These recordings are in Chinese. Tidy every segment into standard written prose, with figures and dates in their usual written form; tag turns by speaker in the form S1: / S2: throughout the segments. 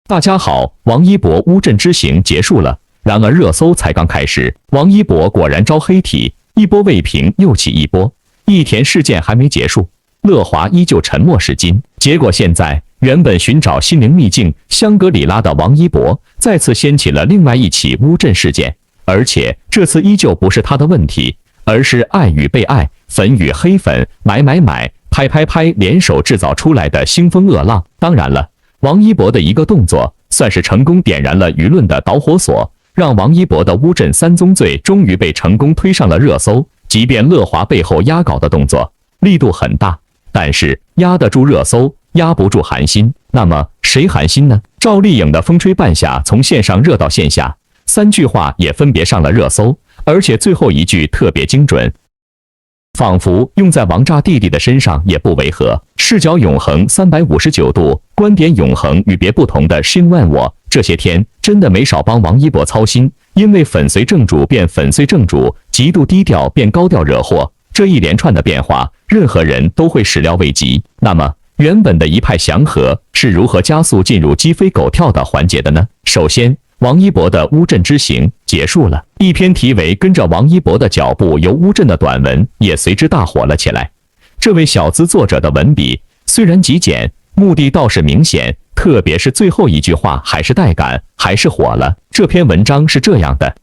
S1: 大家好，王一博乌镇之行结束了，然而热搜才刚开始，王一博果然招黑体，一波未平又起一波。益田事件还没结束，乐华依旧沉默是金。结果现在，原本寻找心灵秘境香格里拉的王一博，再次掀起了另外一起乌镇事件，而且这次依旧不是他的问题，而是爱与被爱、粉与黑粉、买、拍联手制造出来的腥风恶浪。当然了，王一博的一个动作，算是成功点燃了舆论的导火索，让王一博的乌镇三宗罪终于被成功推上了热搜。即便乐华背后压稿的动作力度很大，但是压得住热搜，压不住寒心。那么谁寒心呢？赵丽颖的风吹半夏从线上热到线下，3句话也分别上了热搜，而且最后一句特别精准，仿佛用在王炸弟弟的身上也不违和。视角永恒359度，观点永恒与别不同的Shin万我这些天真的没少帮王一博操心，因为粉随正主变粉碎正主，极度低调变高调惹祸，这一连串的变化，任何人都会始料未及。那么原本的一派祥和是如何加速进入鸡飞狗跳的环节的呢？首先，王一博的乌镇之行结束了，一篇题为跟着王一博的脚步游乌镇的短文也随之大火了起来。这位小资作者的文笔虽然极简，目的倒是明显，特别是最后一句话还是带感，还是火了。这篇文章是这样的：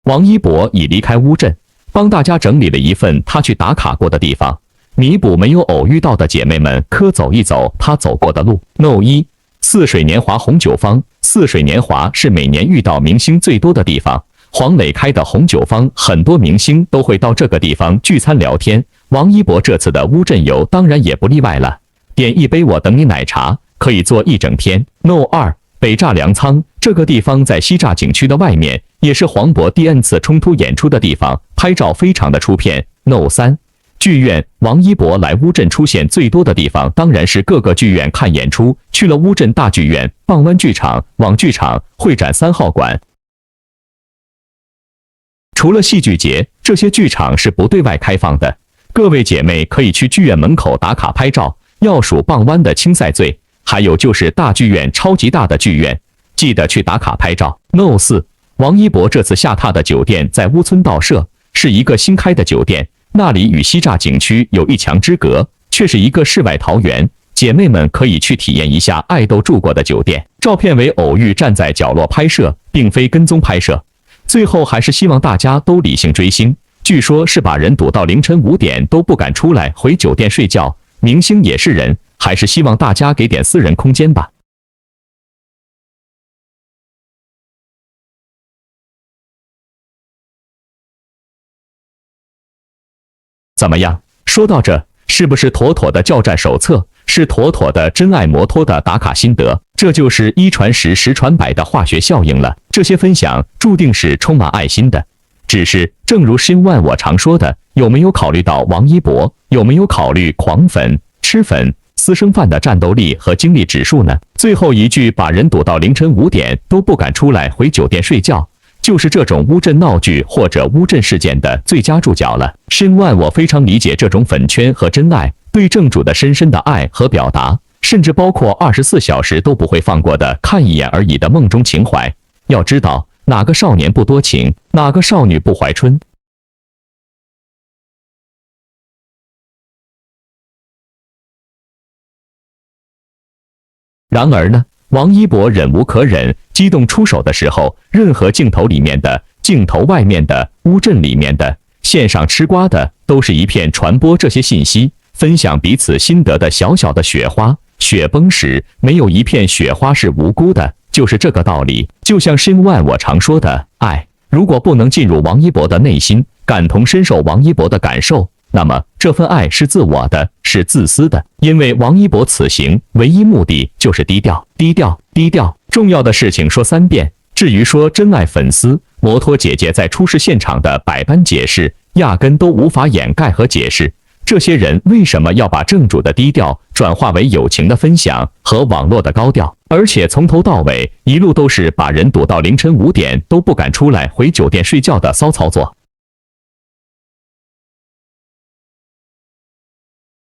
S1: 王一博已离开乌镇，帮大家整理了一份他去打卡过的地方，弥补没有偶遇到的姐妹们可走一走他走过的路。No 1泗水年华红酒坊，泗水年华是每年遇到明星最多的地方。黄磊开的红酒坊，很多明星都会到这个地方聚餐聊天。王一博这次的乌镇游当然也不例外了，点一杯我等你奶茶，可以坐一整天。No 2北栅粮仓，这个地方在西栅景区的外面，也是黄渤第 N 次冲突演出的地方，拍照非常的出片。No 3剧院，王一博来乌镇出现最多的地方当然是各个剧院看演出，去了乌镇大剧院、傍湾剧场、网剧场、会展3号馆。除了戏剧节，这些剧场是不对外开放的，各位姐妹可以去剧院门口打卡拍照，要数傍湾的青赛最，还有就是大剧院超级大的剧院，记得去打卡拍照。No 4王一博这次下榻的酒店在乌村道社，是一个新开的酒店，那里与西栅景区有一墙之隔，却是一个世外桃源，姐妹们可以去体验一下爱豆住过的酒店。照片为偶遇站在角落拍摄，并非跟踪拍摄。最后还是希望大家都理性追星，据说是把人堵到凌晨5点都不敢出来回酒店睡觉。明星也是人，还是希望大家给点私人空间吧。怎么样？说到这，是不是妥妥的教战手册？是妥妥的真爱摩托的打卡心得？这就是1传10，10传100的化学效应了。这些分享注定是充满爱心的。只是，正如Shin万我常说的，有没有考虑到王一博？有没有考虑狂粉、吃粉、私生饭的战斗力和精力指数呢？最后一句把人堵到凌晨5点都不敢出来回酒店睡觉，就是这种乌镇闹剧或者乌镇事件的最佳注脚了。Shin万我非常理解这种粉圈和真爱对正主的深深的爱和表达，甚至包括24小时都不会放过的看一眼而已的梦中情怀。要知道，哪个少年不多情，哪个少女不怀春？然而呢，王一博忍无可忍，激动出手的时候，任何镜头里面的、镜头外面的、乌镇里面的、线上吃瓜的，都是一片传播这些信息、分享彼此心得的小小的雪花。雪崩时，没有一片雪花是无辜的，就是这个道理。就像Shin万我常说的，爱如果不能进入王一博的内心，感同身受王一博的感受，那么这份爱是自我的，是自私的。因为王一博此行唯一目的就是低调，低调，低调。重要的事情说3遍。至于说真爱粉丝，摩托姐姐在出事现场的百般解释，压根都无法掩盖和解释。这些人为什么要把正主的低调转化为友情的分享和网络的高调？而且从头到尾一路都是把人堵到凌晨5点都不敢出来回酒店睡觉的骚操作。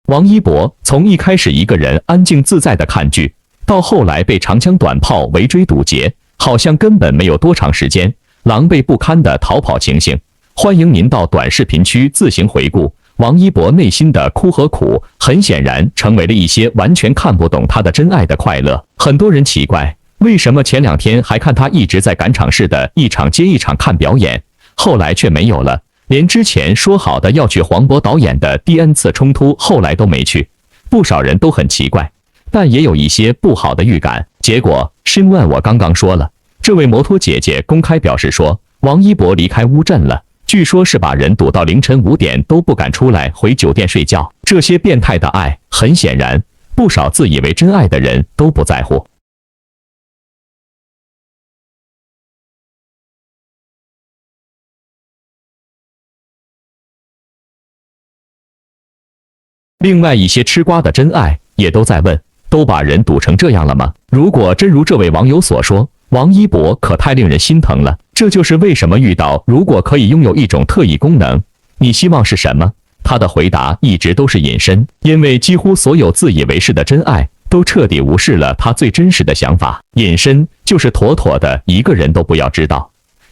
S1: 王一博从一开始一个人安静自在的看剧，到后来被长枪短炮围追堵截，好像根本没有多长时间，狼狈不堪的逃跑情形。欢迎您到短视频区自行回顾王一博内心的哭和苦，很显然成为了一些完全看不懂他的真爱的快乐。很多人奇怪，为什么前2天还看他一直在赶场似的一场接一场看表演，后来却没有了，连之前说好的要去黄渤导演的第 N 次冲突后来都没去。不少人都很奇怪，但也有一些不好的预感。结果新闻我刚刚说了，这位摩托姐姐公开表示说，王一博离开乌镇了，据说是把人堵到凌晨5点都不敢出来回酒店睡觉。这些变态的爱，很显然不少自以为真爱的人都不在乎。另外一些吃瓜的真爱也都在问，都把人堵成这样了吗？如果真如这位网友所说，王一博可太令人心疼了。这就是为什么遇到如果可以拥有一种特异功能，你希望是什么？他的回答一直都是隐身，因为几乎所有自以为是的真爱都彻底无视了他最真实的想法。隐身就是妥妥的一个人都不要知道。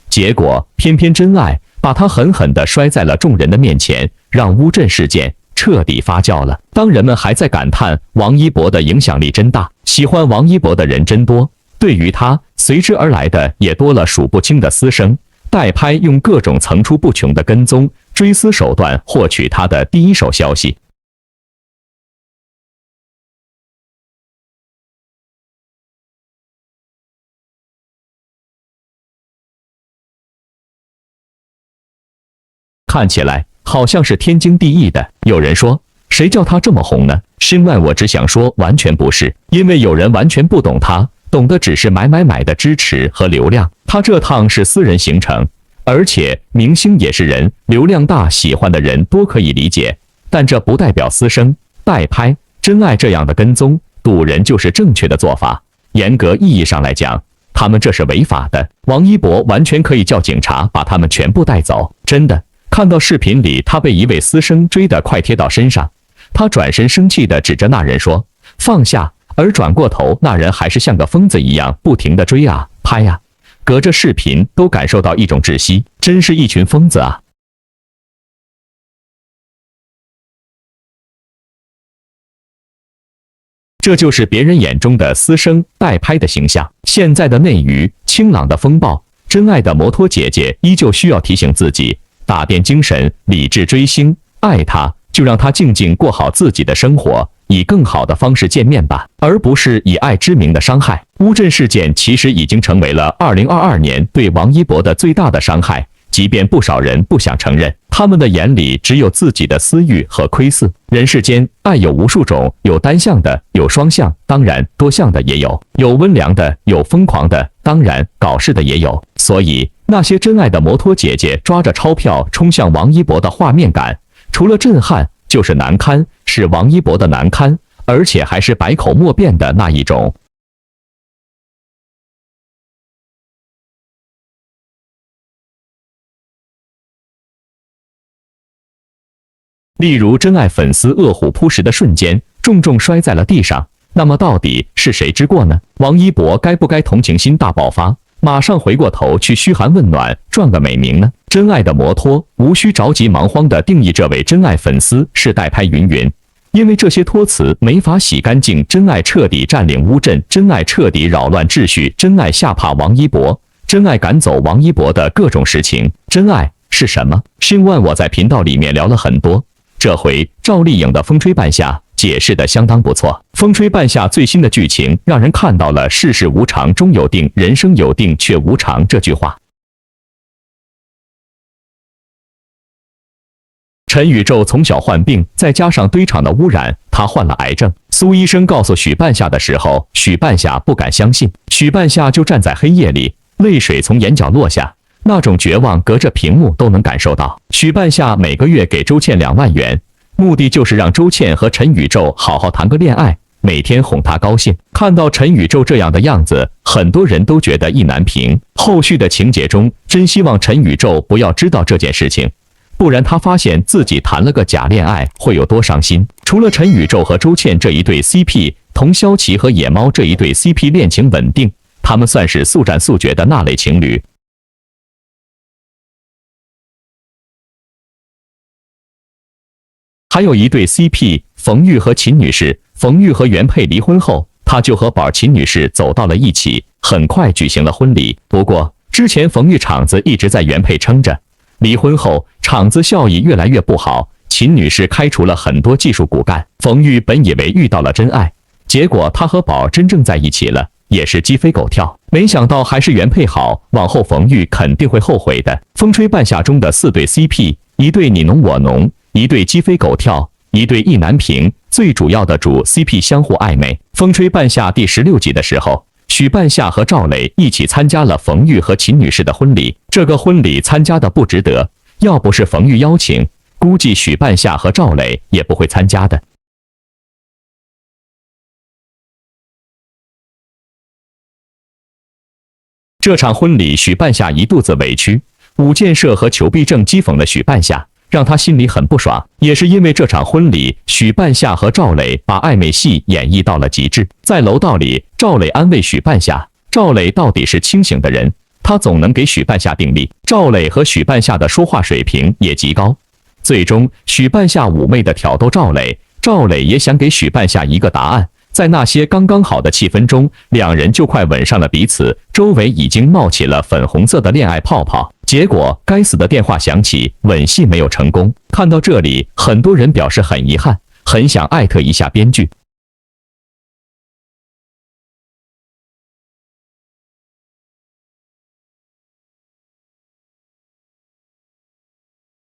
S1: 结果偏偏真爱把他狠狠地摔在了众人的面前，让乌镇事件彻底发酵了。当人们还在感叹王一博的影响力真大，喜欢王一博的人真多，对于他随之而来的也多了数不清的私生代拍，用各种层出不穷的跟踪追思手段获取他的第一手消息。看起来好像是天经地义的。有人说，谁叫他这么红呢？另外我只想说，完全不是，因为有人完全不懂他，懂的只是买的支持和流量。他这趟是私人行程，而且明星也是人，流量大喜欢的人多可以理解，但这不代表私生代拍真爱这样的跟踪堵人就是正确的做法。严格意义上来讲，他们这是违法的。王一博完全可以叫警察把他们全部带走。真的看到视频里他被一位私生追得快贴到身上，他转身生气地指着那人说放下，而转过头那人还是像个疯子一样不停地追啊拍啊，隔着视频都感受到一种窒息，真是一群疯子啊。这就是别人眼中的私生代拍的形象。现在的内娱清朗的风暴，真爱的摩托姐姐依旧需要提醒自己，打点精神，理智追星，爱他就让他静静过好自己的生活，以更好的方式见面吧，而不是以爱之名的伤害。乌镇事件其实已经成为了2022年对王一博的最大的伤害，即便不少人不想承认，他们的眼里只有自己的私欲和窥伺。人世间爱有无数种，有单向的，有双向，当然多向的也有，有温良的，有疯狂的，当然搞事的也有。所以那些真爱的摩托姐姐抓着钞票冲向王一博的画面感，除了震撼就是难堪，是王一博的难堪，而且还是百口莫辩的那一种。例如真爱粉丝饿虎扑食的瞬间重重摔在了地上，那么到底是谁之过呢？王一博该不该同情心大爆发，马上回过头去嘘寒问暖赚个美名呢？真爱的摩托无需着急忙慌地定义这位真爱粉丝是代拍云云，因为这些托词没法洗干净真爱彻底占领乌镇，真爱彻底扰乱秩序，真爱吓怕王一博，真爱赶走王一博的各种实情。真爱是什么？新万我在频道里面聊了很多，这回赵丽颖的风吹半夏解释的相当不错。风吹半夏最新的剧情让人看到了世事无常终有定，人生有定却无常这句话。陈宇宙从小患病，再加上堆场的污染，他患了癌症。苏医生告诉许半夏的时候，许半夏不敢相信，许半夏就站在黑夜里，泪水从眼角落下，那种绝望隔着屏幕都能感受到。许半夏每个月给周倩2万元，目的就是让周倩和陈宇宙好好谈个恋爱，每天哄他高兴。看到陈宇宙这样的样子，很多人都觉得意难平。后续的情节中，真希望陈宇宙不要知道这件事情，不然他发现自己谈了个假恋爱会有多伤心。除了陈宇宙和周倩这一对 CP， 童潇琪和野猫这一对 CP 恋情稳定，他们算是速战速决的那类情侣。还有一对 CP， 冯玉和秦女士。冯玉和原配离婚后，他就和宝秦女士走到了一起，很快举行了婚礼。不过之前冯玉厂子一直在原配撑着，离婚后厂子效益越来越不好，秦女士开除了很多技术骨干。冯玉本以为遇到了真爱，结果他和宝真正在一起了，也是鸡飞狗跳。没想到还是原配好，往后冯玉肯定会后悔的。风吹半夏中的4对 CP， 一对你侬我侬，一对鸡飞狗跳，一对意难平。最主要的主 CP 相互暧昧。风吹半夏第16集的时候，许半夏和赵磊一起参加了冯玉和秦女士的婚礼。这个婚礼参加的不值得，要不是冯玉邀请，估计许半夏和赵磊也不会参加的。这场婚礼，许半夏一肚子委屈，武建设和裘必正讥讽了许半夏，让他心里很不爽。也是因为这场婚礼，许半夏和赵磊把暧昧戏演绎到了极致。在楼道里，赵磊安慰许半夏，赵磊到底是清醒的人，他总能给许半夏定力。赵磊和许半夏的说话水平也极高。最终，许半夏妩媚的挑逗赵磊，赵磊也想给许半夏一个答案。在那些刚刚好的气氛中，两人就快吻上了彼此，周围已经冒起了粉红色的恋爱泡泡。结果该死的电话响起，吻戏没有成功。看到这里，很多人表示很遗憾，很想艾特一下编剧。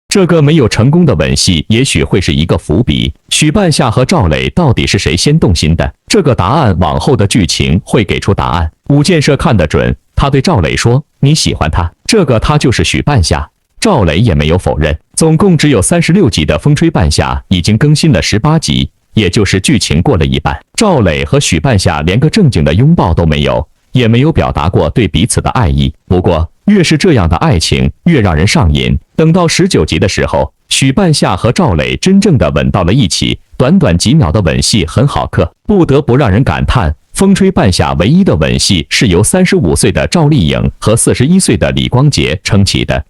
S1: 这个没有成功的吻戏，也许会是一个伏笔。许半夏和赵磊到底是谁先动心的？这个答案往后的剧情会给出答案。武建设看得准，他对赵磊说：“你喜欢他。”这个他就是许半夏。赵磊也没有否认。总共只有36集的《风吹半夏》已经更新了18集，也就是剧情过了一半。赵磊和许半夏连个正经的拥抱都没有，也没有表达过对彼此的爱意。不过越是这样的爱情，越让人上瘾。等到19集的时候，许半夏和赵磊真正的吻到了一起，短短几秒的吻戏很好磕，不得不让人感叹，风吹半夏唯一的吻戏是由35岁的赵丽颖和41岁的李光洁撑起的。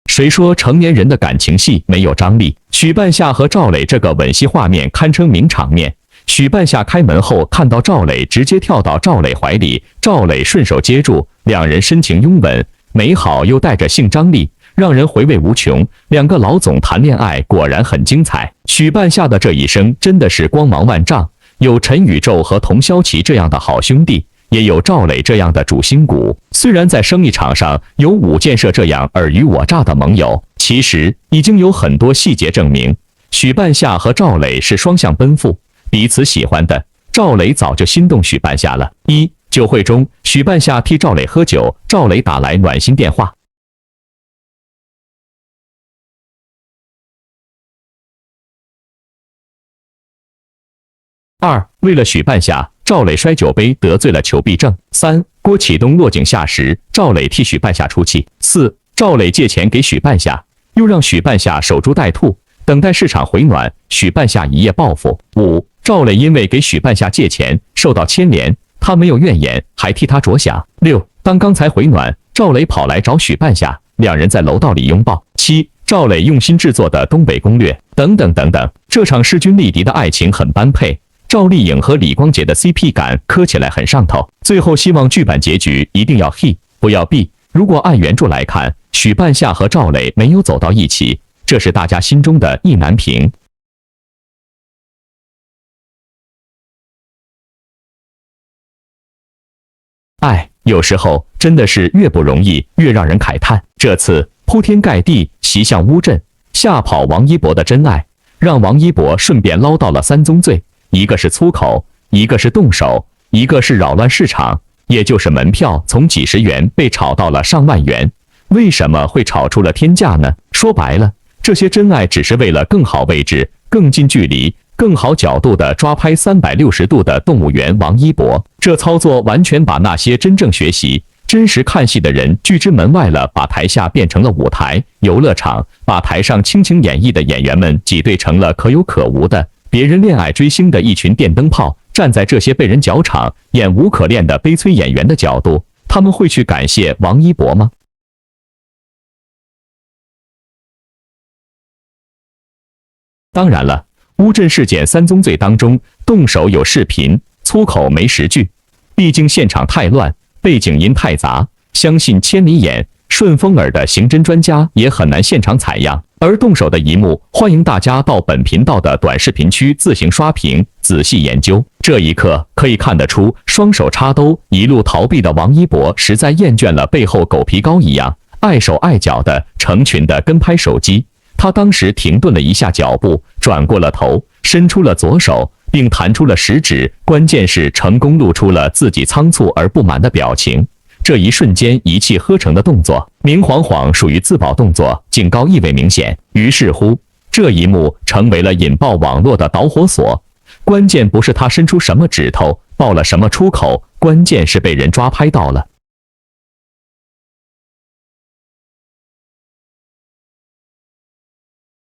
S1: 谁说成年人的感情戏没有张力？许半夏和赵磊这个吻戏画面堪称名场面。许半夏开门后看到赵磊，直接跳到赵磊怀里，赵磊顺手接住，两人深情拥吻，美好又带着性张力，让人回味无穷。两个老总谈恋爱果然很精彩。许半夏的这一生真的是光芒万丈，有陈宇宙和童潇琪这样的好兄弟，也有赵磊这样的主心骨。虽然在生意场上有武建设这样尔虞我诈的盟友，其实已经有很多细节证明，许半夏和赵磊是双向奔赴，彼此喜欢的。赵磊早就心动许半夏了。酒会中，许半夏替赵磊喝酒，赵磊打来暖心电话。2. 为了许半夏，赵磊摔酒杯得罪了裘必正。3. 郭启东落井下石，赵磊替许半夏出气。4. 赵磊借钱给许半夏，又让许半夏守株待兔，等待市场回暖，许半夏一夜暴富。5. 赵磊因为给许半夏借钱受到牵连，他没有怨言，还替他着想。6. 当刚才回暖，赵磊跑来找许半夏，两人在楼道里拥抱。7. 赵磊用心制作的东北攻略，等等等等。这场势均力敌的爱情很般配。赵丽颖和李光洁的 CP 感磕起来很上头。最后希望剧版结局一定要 he 不要 b。如果按原著来看，许半夏和赵磊没有走到一起，这是大家心中的意难平。有时候真的是越不容易越让人慨叹。这次铺天盖地袭向乌镇，吓跑王一博的真爱，让王一博顺便捞到了3宗罪，一个是粗口，一个是动手，一个是扰乱市场，也就是门票从几十元被炒到了上万元。为什么会炒出了天价呢？说白了，这些真爱只是为了更好位置、更近距离、更好角度的抓拍360度的动物园王一博。这操作完全把那些真正学习、真实看戏的人拒之门外了，把台下变成了舞台、游乐场，把台上倾情演绎的演员们挤兑成了可有可无的、别人恋爱追星的一群电灯泡。站在这些被人搅场、演无可恋的悲催演员的角度，他们会去感谢王一博吗？当然了，乌镇事件3宗罪当中，动手有视频，粗口没实据。毕竟现场太乱，背景音太杂，相信千里眼、顺风耳的刑侦专家也很难现场采样。而动手的一幕，欢迎大家到本频道的短视频区自行刷屏，仔细研究。这一刻可以看得出，双手插兜，一路逃避的王一博实在厌倦了背后狗皮膏一样碍手碍脚的成群的跟拍手机。他当时停顿了一下脚步，转过了头，伸出了左手，并弹出了食指，关键是成功露出了自己仓促而不满的表情。这一瞬间一气呵成的动作，明晃晃属于自保动作，警告意味明显。于是乎，这一幕成为了引爆网络的导火索。关键不是他伸出什么指头，爆了什么出口，关键是被人抓拍到了。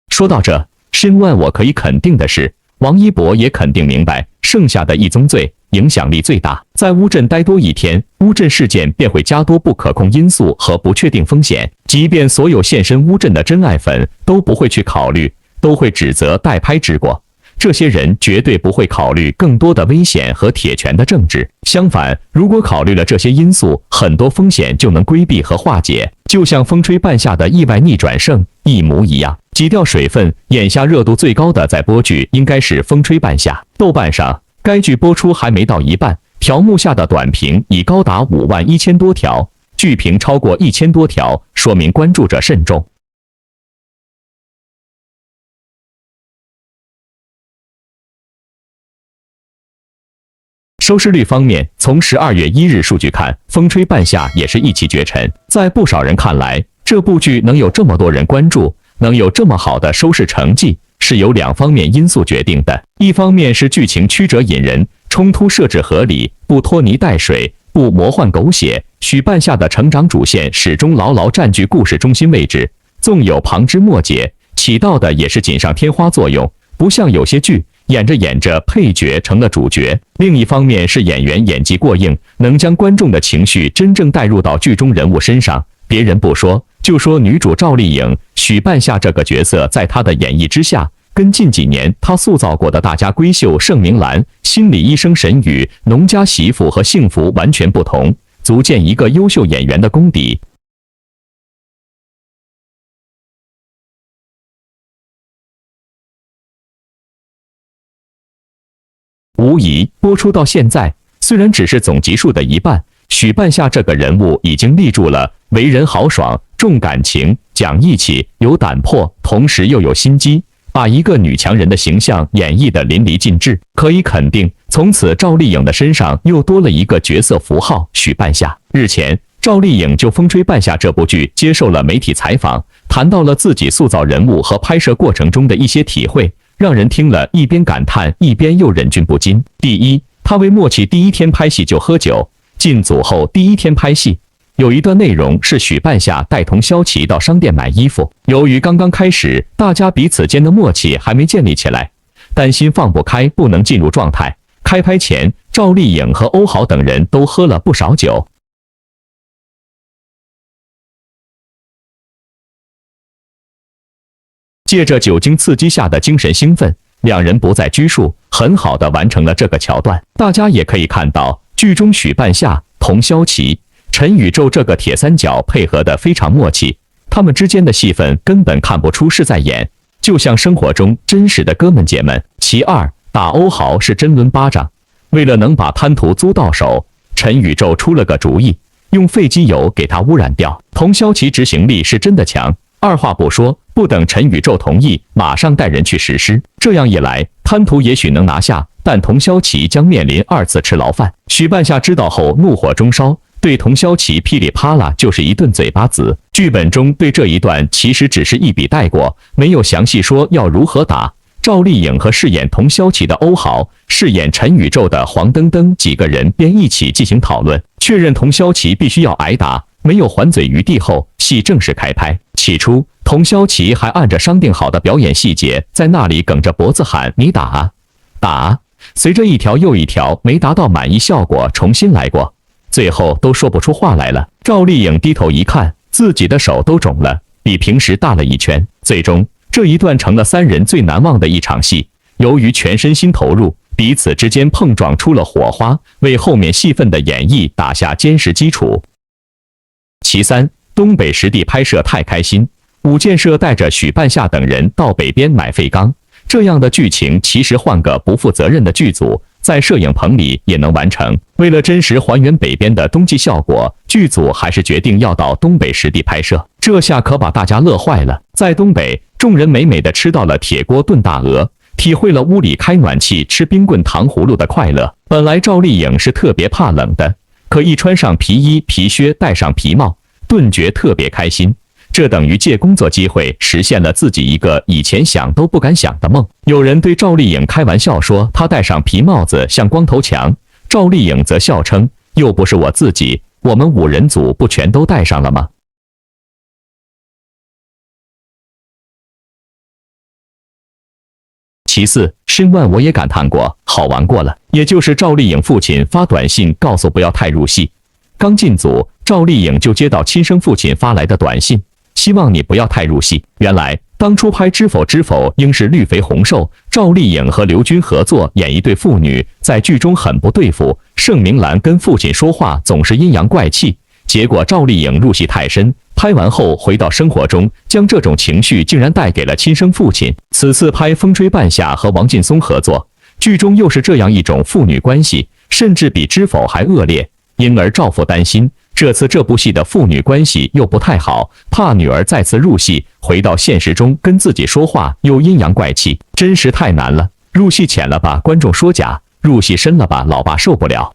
S1: 说到这，深案我可以肯定的是，王一博也肯定明白，剩下的一宗罪影响力最大。在乌镇待多一天，乌镇事件便会加多不可控因素和不确定风险。即便所有现身乌镇的真爱粉都不会去考虑，都会指责代拍之过。这些人绝对不会考虑更多的危险和铁拳的政治。相反，如果考虑了这些因素，很多风险就能规避和化解，就像风吹半夏的意外逆转胜一模一样。挤掉水分，眼下热度最高的在播剧应该是《风吹半夏》。豆瓣上，该剧播出还没到一半，条目下的短评已高达51000多条，剧评超过1000多条，说明关注者甚众。收视率方面，从12月1日数据看，《风吹半夏》也是一骑绝尘。在不少人看来，这部剧能有这么多人关注，能有这么好的收视成绩，是由2方面因素决定的。一方面是剧情曲折引人，冲突设置合理，不拖泥带水，不魔幻狗血。许半夏的成长主线始终牢牢占据故事中心位置，纵有旁枝末节，起到的也是锦上添花作用，不像有些剧演着演着配角成了主角。另一方面是演员演技过硬，能将观众的情绪真正带入到剧中人物身上。别人不说，就说女主赵丽颖、许半夏这个角色，在她的演绎之下，跟近几年她塑造过的大家闺秀盛明兰、心理医生沈宇、农家媳妇和幸福完全不同，足见一个优秀演员的功底。无疑，播出到现在，虽然只是总集数的一半，许半夏这个人物已经立住了为人豪爽、重感情、讲义气、有胆魄，同时又有心机，把一个女强人的形象演绎得淋漓尽致。可以肯定，从此赵丽颖的身上又多了一个角色符号——许半夏。日前，赵丽颖就《风吹半夏》这部剧接受了媒体采访，谈到了自己塑造人物和拍摄过程中的一些体会，让人听了一边感叹，一边又忍俊不禁。第一，他为默契第一天拍戏就喝酒。进组后第一天拍戏，有一段内容是许半夏带童潇琪到商店买衣服。由于刚刚开始，大家彼此间的默契还没建立起来，担心放不开，不能进入状态。开拍前，赵丽颖和欧豪等人都喝了不少酒。借着酒精刺激下的精神兴奋，两人不再拘束，很好地完成了这个桥段。大家也可以看到，剧中许半夏、童潇琪、陈宇宙这个铁三角配合得非常默契，他们之间的戏份根本看不出是在演，就像生活中真实的哥们姐们。其二，打欧豪是真抡巴掌。为了能把贪图租到手，陈宇宙出了个主意，用废机油给他污染掉。童潇琪执行力是真的强，二话不说，不等陈宇宙同意，马上带人去实施。这样一来，贪图也许能拿下，但童潇琪将面临2次吃牢饭。许半夏知道后怒火中烧，对对童潇齐噼里啪啦就是一顿嘴巴子。剧本中对这一段其实只是一笔带过，没有详细说要如何打。赵丽颖和饰演童潇齐的欧豪、饰演陈宇宙的黄登登几个人便一起进行讨论，确认童潇齐必须要挨打，没有还嘴余地后，戏正式开拍。起初，童潇齐还按着商定好的表演细节，在那里梗着脖子喊：“你打啊，打啊！”随着一条又一条没达到满意效果，重新来过，最后都说不出话来了。赵丽颖低头一看，自己的手都肿了，比平时大了一圈。最终，这一段成了三人最难忘的一场戏。由于全身心投入，彼此之间碰撞出了火花，为后面戏份的演绎打下坚实基础。其三，东北实地拍摄太开心。五建社带着许半夏等人到北边买废钢，这样的剧情其实换个不负责任的剧组，在摄影棚里也能完成。为了真实还原北边的冬季效果，剧组还是决定要到东北实地拍摄。这下可把大家乐坏了。在东北，众人美美的吃到了铁锅炖大鹅，体会了屋里开暖气吃冰棍糖葫芦的快乐。本来赵丽颖是特别怕冷的，可一穿上皮衣皮靴，戴上皮帽，顿觉特别开心。这等于借工作机会实现了自己一个以前想都不敢想的梦。有人对赵丽颖开玩笑说她戴上皮帽子像光头强，赵丽颖则笑称：“又不是我自己，我们五人组不全都戴上了吗？”其次，申万我也感叹过，好玩过了。也就是赵丽颖父亲发短信告诉不要太入戏，刚进组，赵丽颖就接到亲生父亲发来的短信，希望你不要太入戏。原来当初拍《知否知否》应是绿肥红瘦，赵丽颖和刘军合作演一对父女，在剧中很不对付。盛明兰跟父亲说话总是阴阳怪气，结果赵丽颖入戏太深，拍完后回到生活中，将这种情绪竟然带给了亲生父亲。此次拍《风吹半夏》和王劲松合作，剧中又是这样一种父女关系，甚至比《知否》还恶劣，因而赵父担心这次这部戏的父女关系又不太好，怕女儿再次入戏，回到现实中跟自己说话又阴阳怪气，真是太难了。入戏浅了吧，观众说假；入戏深了吧，老爸受不了。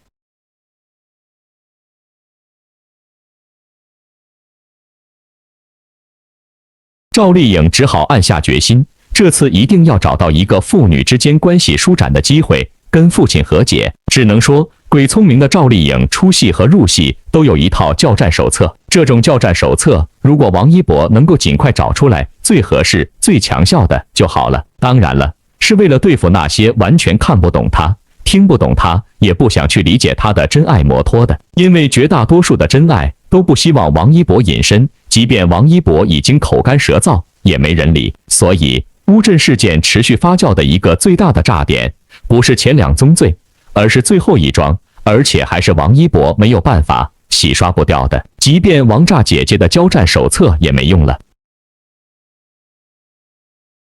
S1: 赵丽颖只好暗下决心，这次一定要找到一个父女之间关系舒展的机会，跟父亲和解。只能说，鬼聪明的赵丽颖出戏和入戏都有一套教战手册。这种教战手册，如果王一博能够尽快找出来，最合适、最强效的就好了。当然了，是为了对付那些完全看不懂他、听不懂他，也不想去理解他的真爱摩托的。因为绝大多数的真爱都不希望王一博隐身，即便王一博已经口干舌燥，也没人理。所以，乌镇事件持续发酵的一个最大的炸点，不是前两宗罪，而是最后一桩，而且还是王一博没有办法洗刷不掉的。即便王炸姐姐的交战手册也没用了。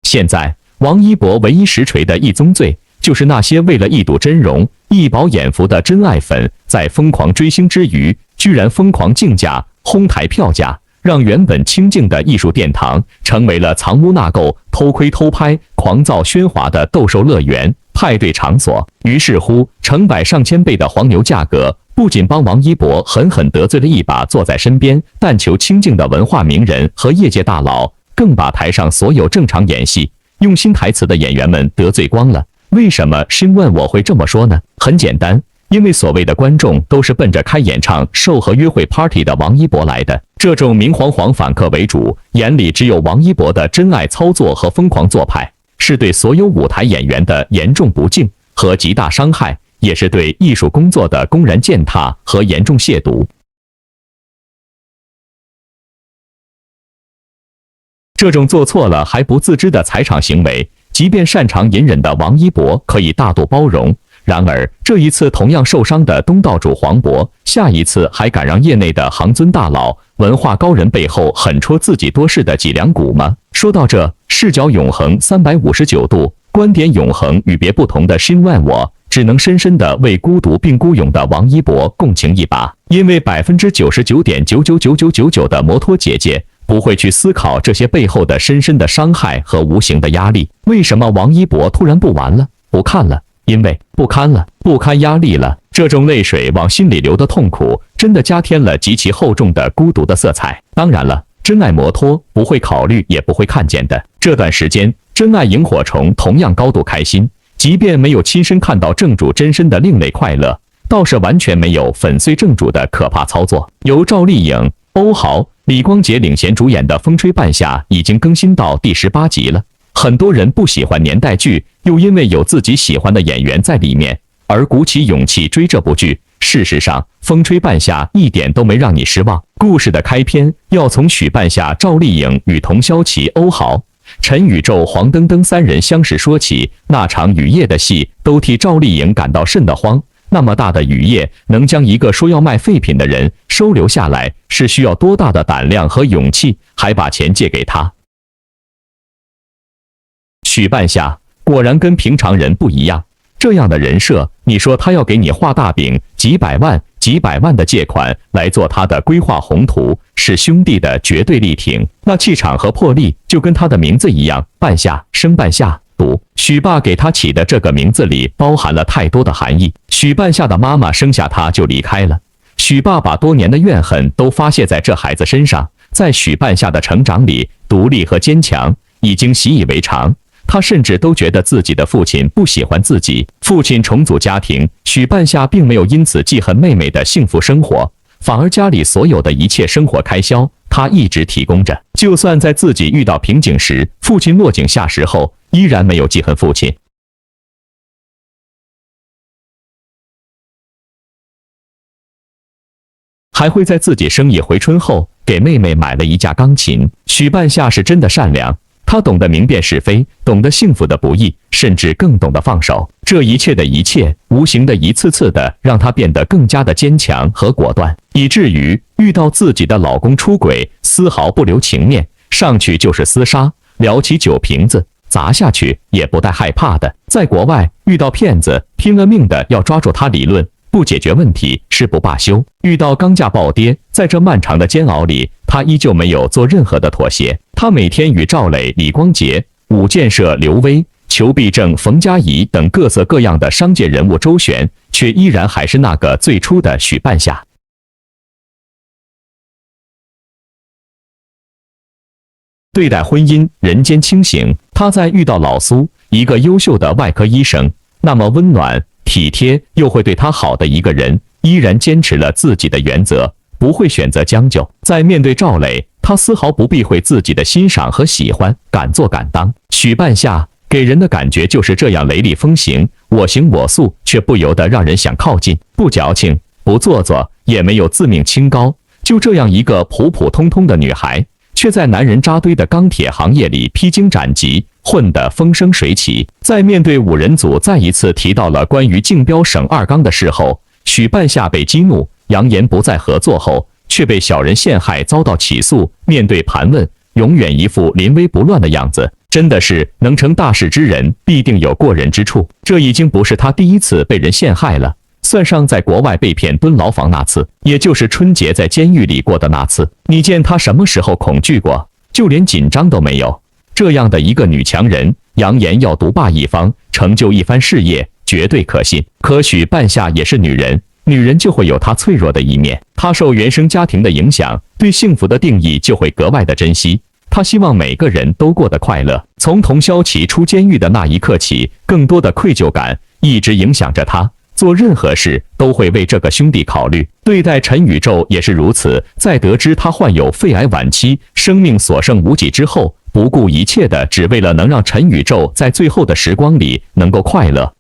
S1: 现在，王一博唯一实锤的一宗罪，就是那些为了一睹真容、一饱眼福的真爱粉，在疯狂追星之余，居然疯狂竞价、哄抬票价，让原本清静的艺术殿堂成为了藏污纳垢、偷窥偷拍、狂躁喧哗的斗兽乐园、派对场所。于是乎，成百上千倍的黄牛价格，不仅帮王一博狠狠得罪了一把坐在身边但求清静的文化名人和业界大佬，更把台上所有正常演戏、用心台词的演员们得罪光了。为什么申问我会这么说呢？很简单，因为所谓的观众都是奔着开演唱、售和约会 party 的王一博来的，这种明晃晃反客为主，眼里只有王一博的真爱操作和疯狂做派，是对所有舞台演员的严重不敬和极大伤害，也是对艺术工作的公然践踏和严重亵渎。这种做错了还不自知的踩场行为，即便擅长隐忍的王一博可以大度包容，然而这一次同样受伤的东道主黄渤，下一次还敢让业内的行尊大佬、文化高人背后狠戳自己多事的脊梁骨吗？说到这，视角永恒359度，观点永恒与别不同的申万我，只能深深地为孤独并孤勇的王一博共情一把，因为99.9999999的摩托姐姐不会去思考这些背后的深深的伤害和无形的压力。为什么王一博突然不玩了、不看了？因为不堪了，不堪压力了。这种泪水往心里流的痛苦，真的加添了极其厚重的孤独的色彩。当然了，真爱摩托不会考虑也不会看见的。这段时间，真爱萤火虫同样高度开心，即便没有亲身看到正主真身的另类快乐，倒是完全没有粉碎正主的可怕操作。由赵丽颖、欧豪、李光洁领衔主演的《风吹半夏》已经更新到第18集了。很多人不喜欢年代剧，又因为有自己喜欢的演员在里面，而鼓起勇气追这部剧。事实上，《风吹半夏》一点都没让你失望。故事的开篇要从许半夏、赵丽颖与童潇齐、欧豪、陈宇宙、黄登登三人相识说起。那场雨夜的戏都替赵丽颖感到瘆得慌。那么大的雨夜，能将一个说要卖废品的人收留下来，是需要多大的胆量和勇气，还把钱借给他。许半夏果然跟平常人不一样，这样的人设，你说他要给你画大饼，几百万的借款来做他的规划宏图，是兄弟的绝对力挺，那气场和魄力就跟他的名字一样，半夏生半夏。许爸给他起的这个名字里包含了太多的含义。许半夏的妈妈生下他就离开了，许爸把多年的怨恨都发泄在这孩子身上。在许半夏的成长里，独立和坚强已经习以为常，他甚至都觉得自己的父亲不喜欢自己。父亲重组家庭，许半夏并没有因此记恨妹妹的幸福生活，反而家里所有的一切生活开销他一直提供着。就算在自己遇到瓶颈时，父亲落井下石后，依然没有记恨父亲。还会在自己生意回春后给妹妹买了一架钢琴。许半夏是真的善良，他懂得明辨是非，懂得幸福的不易，甚至更懂得放手。这一切的一切，无形的一次次的让她变得更加的坚强和果断，以至于遇到自己的老公出轨，丝毫不留情面，上去就是厮杀，撩起酒瓶子砸下去也不带害怕的。在国外遇到骗子，拼了命的要抓住他理论，不解决问题誓不罢休。遇到钢价暴跌，在这漫长的煎熬里，他依旧没有做任何的妥协。他每天与赵磊、李光洁、五建设、刘威、裘必正、冯佳怡等各色各样的商界人物周旋，却依然还是那个最初的许半夏。对待婚姻，人间清醒。他在遇到老苏，一个优秀的外科医生，那么温暖体贴又会对他好的一个人，依然坚持了自己的原则，不会选择将就。在面对赵磊，他丝毫不避讳自己的欣赏和喜欢，敢做敢当。许半夏给人的感觉就是这样雷厉风行，我行我素，却不由得让人想靠近。不矫情，不做作，也没有自命清高，就这样一个普普通通的女孩，却在男人扎堆的钢铁行业里披荆斩棘，混得风生水起。在面对五人组再一次提到了关于竞标省二钢的事后，许半夏被激怒，扬言不再合作后，却被小人陷害，遭到起诉。面对盘问，永远一副临危不乱的样子，真的是能成大事之人必定有过人之处。这已经不是他第一次被人陷害了，算上在国外被骗蹲牢房那次，也就是春节在监狱里过的那次。你见他什么时候恐惧过？就连紧张都没有。这样的一个女强人，扬言要独霸一方，成就一番事业，绝对可信。可许半夏也是女人，女人就会有她脆弱的一面。她受原生家庭的影响，对幸福的定义就会格外的珍惜。她希望每个人都过得快乐。从童潇齐出监狱的那一刻起，更多的愧疚感一直影响着她。做任何事都会为这个兄弟考虑。对待陈宇宙也是如此，在得知他患有肺癌晚期，生命所剩无几之后，不顾一切的只为了能让陈宇宙在最后的时光里能够快乐。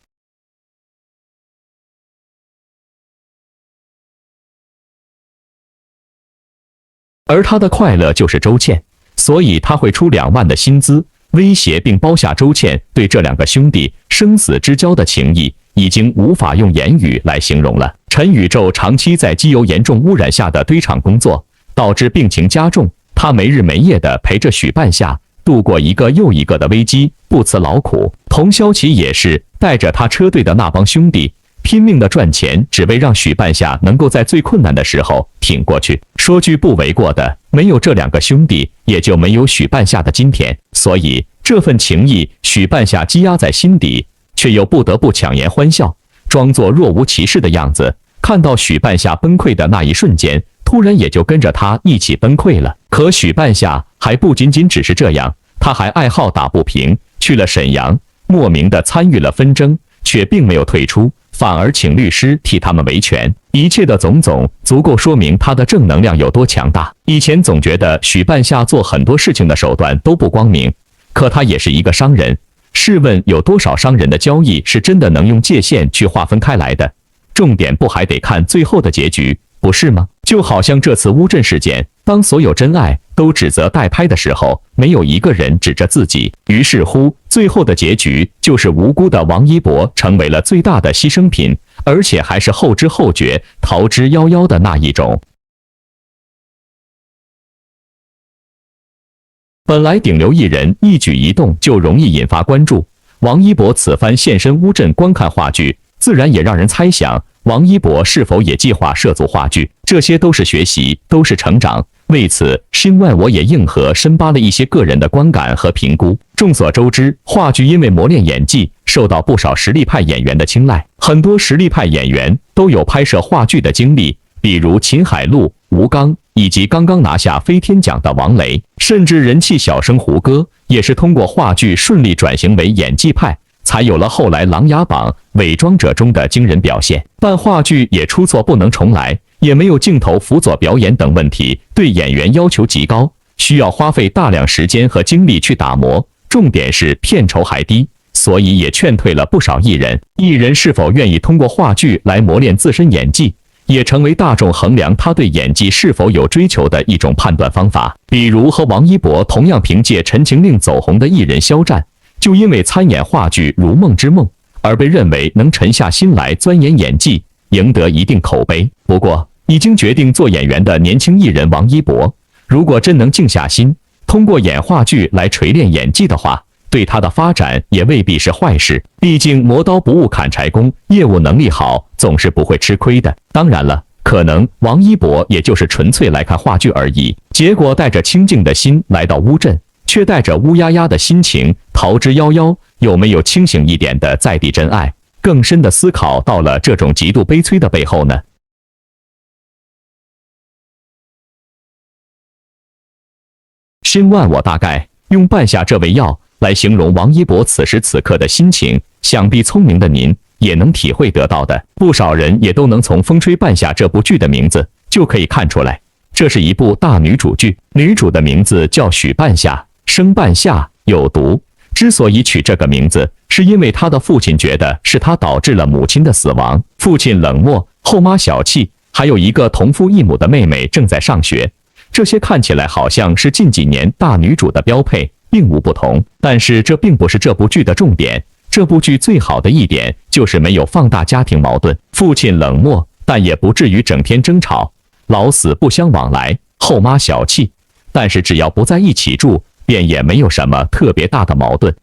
S1: 而他的快乐就是周倩，所以他会出2万的薪资，威胁并包下周倩对这两个兄弟生死之交的情谊，已经无法用言语来形容了。陈宇宙长期在机油严重污染下的堆场工作，导致病情加重。他没日没夜地陪着许半夏度过一个又一个的危机，不辞劳苦。童潇齐也是带着他车队的那帮兄弟，拼命地赚钱，只为让许半夏能够在最困难的时候挺过去。说句不为过的，没有这2个兄弟，也就没有许半夏的今天。所以这份情谊，许半夏积压在心底，却又不得不强颜欢笑。装作若无其事的样子。看到许半夏崩溃的那一瞬间，突然也就跟着他一起崩溃了。可许半夏还不仅仅只是这样，他还爱好打不平，去了沈阳，莫名的参与了纷争，却并没有退出，反而请律师替他们维权。一切的种种足够说明他的正能量有多强大。以前总觉得许半夏做很多事情的手段都不光明，可他也是一个商人。试问有多少商人的交易是真的能用界限去划分开来的？重点不还得看最后的结局，不是吗？就好像这次乌镇事件，当所有真爱都指责代拍的时候，没有一个人指着自己。于是乎，最后的结局就是无辜的王一博成为了最大的牺牲品，而且还是后知后觉、逃之夭夭的那一种。本来顶流艺人一举一动就容易引发关注，王一博此番现身乌镇观看话剧，自然也让人猜想王一博是否也计划涉足话剧。这些都是学习，都是成长。为此，新万我也硬核深扒了一些个人的观感和评估。众所周知，话剧因为磨练演技，受到不少实力派演员的青睐。很多实力派演员都有拍摄话剧的经历，比如秦海璐、吴刚，以及刚刚拿下飞天奖的王雷，甚至人气小生胡歌，也是通过话剧顺利转型为演技派，才有了后来《琅琊榜》《伪装者》中的惊人表现。但话剧也出错不能重来，也没有镜头辅佐表演等问题，对演员要求极高，需要花费大量时间和精力去打磨。重点是片酬还低，所以也劝退了不少艺人。艺人是否愿意通过话剧来磨练自身演技，也成为大众衡量他对演技是否有追求的一种判断方法。比如和王一博同样凭借《陈情令》走红的艺人肖战，就因为参演话剧《如梦之梦》而被认为能沉下心来钻研演技，赢得一定口碑。不过，已经决定做演员的年轻艺人王一博，如果真能静下心，通过演话剧来锤炼演技的话，对他的发展也未必是坏事。毕竟磨刀不误砍柴工，业务能力好总是不会吃亏的。当然了，可能王一博也就是纯粹来看话剧而已，结果带着清静的心来到乌镇，却带着乌压压的心情逃之夭夭。有没有清醒一点的在地真爱，更深的思考到了这种极度悲催的背后呢？新万我大概用半夏这味药来形容王一博此时此刻的心情，想必聪明的您也能体会得到的。不少人也都能从《风吹半夏》这部剧的名字就可以看出来，这是一部大女主剧，女主的名字叫许半夏，生半夏有毒。之所以取这个名字，是因为她的父亲觉得是她导致了母亲的死亡。父亲冷漠，后妈小气，还有一个同父异母的妹妹正在上学。这些看起来好像是近几年大女主的标配，并无不同。但是这并不是这部剧的重点。这部剧最好的一点就是没有放大家庭矛盾。父亲冷漠，但也不至于整天争吵；老死不相往来，后妈小气，但是只要不在一起住，便也没有什么特别大的矛盾。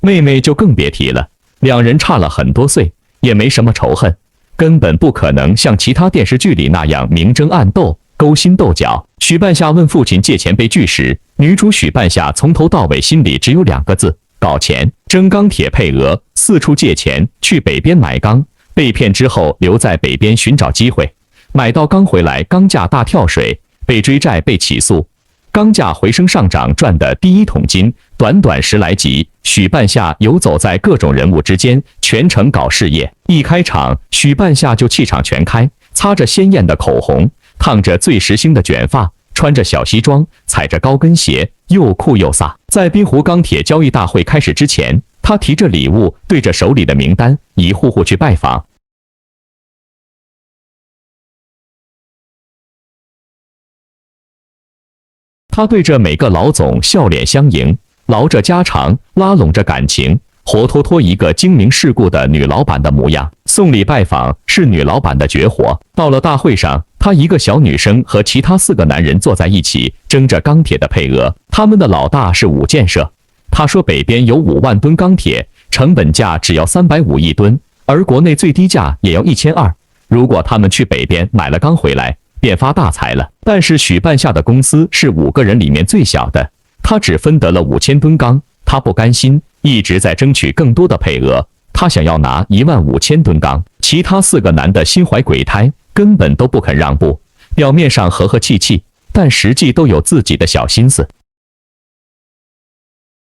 S1: 妹妹就更别提了，两人差了很多岁，也没什么仇恨，根本不可能像其他电视剧里那样明争暗斗、勾心斗角。许半夏问父亲借钱被拒时，女主许半夏从头到尾心里只有2个字：搞钱。争钢铁配额，四处借钱去北边买钢，被骗之后留在北边寻找机会，买到钢回来，钢价大跳水，被追债被起诉，钢价回升上涨，赚的第一桶金。短短10来集，许半夏游走在各种人物之间，全程搞事业。一开场，许半夏就气场全开，擦着鲜艳的口红，烫着最时兴的卷发，穿着小西装，踩着高跟鞋，又酷又飒。在滨湖钢铁交易大会开始之前，他提着礼物，对着手里的名单一户户去拜访。他对着每个老总笑脸相迎，唠着家常，拉拢着感情，活脱脱一个精明世故的女老板的模样。送礼拜访是女老板的绝活。到了大会上，她一个小女生和其他4个男人坐在一起，争着钢铁的配额。他们的老大是武建设，他说北边有5万吨钢铁，成本价只要350亿吨，而国内最低价也要1200。如果他们去北边买了钢回来，便发大财了。但是许半夏的公司是5个人里面最小的，他只分得了5000吨钢，他不甘心，一直在争取更多的配额。他想要拿15000吨钢，其他4个男的心怀鬼胎，根本都不肯让步。表面上和和气气，但实际都有自己的小心思。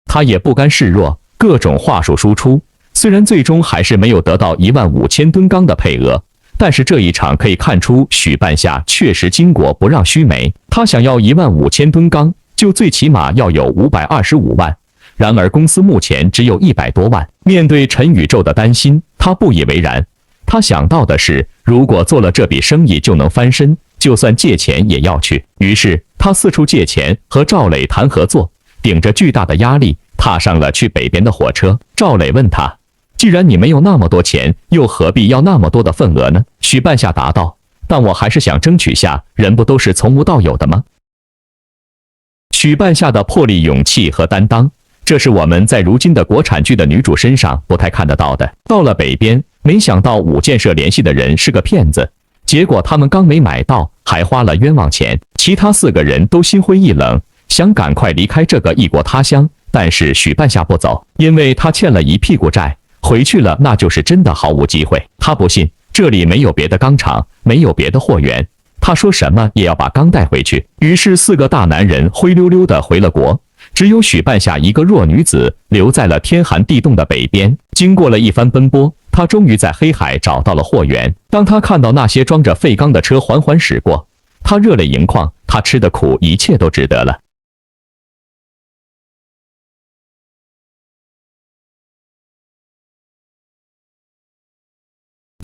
S1: 他也不甘示弱，各种话术输出。虽然最终还是没有得到15000吨钢的配额，但是这一场可以看出许半夏确实巾帼不让须眉。他想要15000吨钢，就最起码要有525万。然而公司目前只有100多万。面对陈宇宙的担心，他不以为然。他想到的是，如果做了这笔生意就能翻身，就算借钱也要去。于是他四处借钱，和赵磊谈合作，顶着巨大的压力踏上了去北边的火车。赵磊问他，既然你没有那么多钱，又何必要那么多的份额呢？许半夏答道，但我还是想争取下，人不都是从无到有的吗？许半夏的魄力、勇气和担当，这是我们在如今的国产剧的女主身上不太看得到的。到了北边，没想到五建设联系的人是个骗子，结果他们刚没买到，还花了冤枉钱。其他4个人都心灰意冷，想赶快离开这个异国他乡，但是许半夏不走，因为他欠了一屁股债，回去了那就是真的毫无机会。他不信这里没有别的钢厂，没有别的货源，他说什么也要把钢带回去。于是4个大男人灰溜溜的回了国，只有许半夏一个弱女子留在了天寒地冻的北边。经过了一番奔波，他终于在黑海找到了货源。当他看到那些装着废钢的车缓缓驶过，他热泪盈眶，他吃的苦一切都值得了。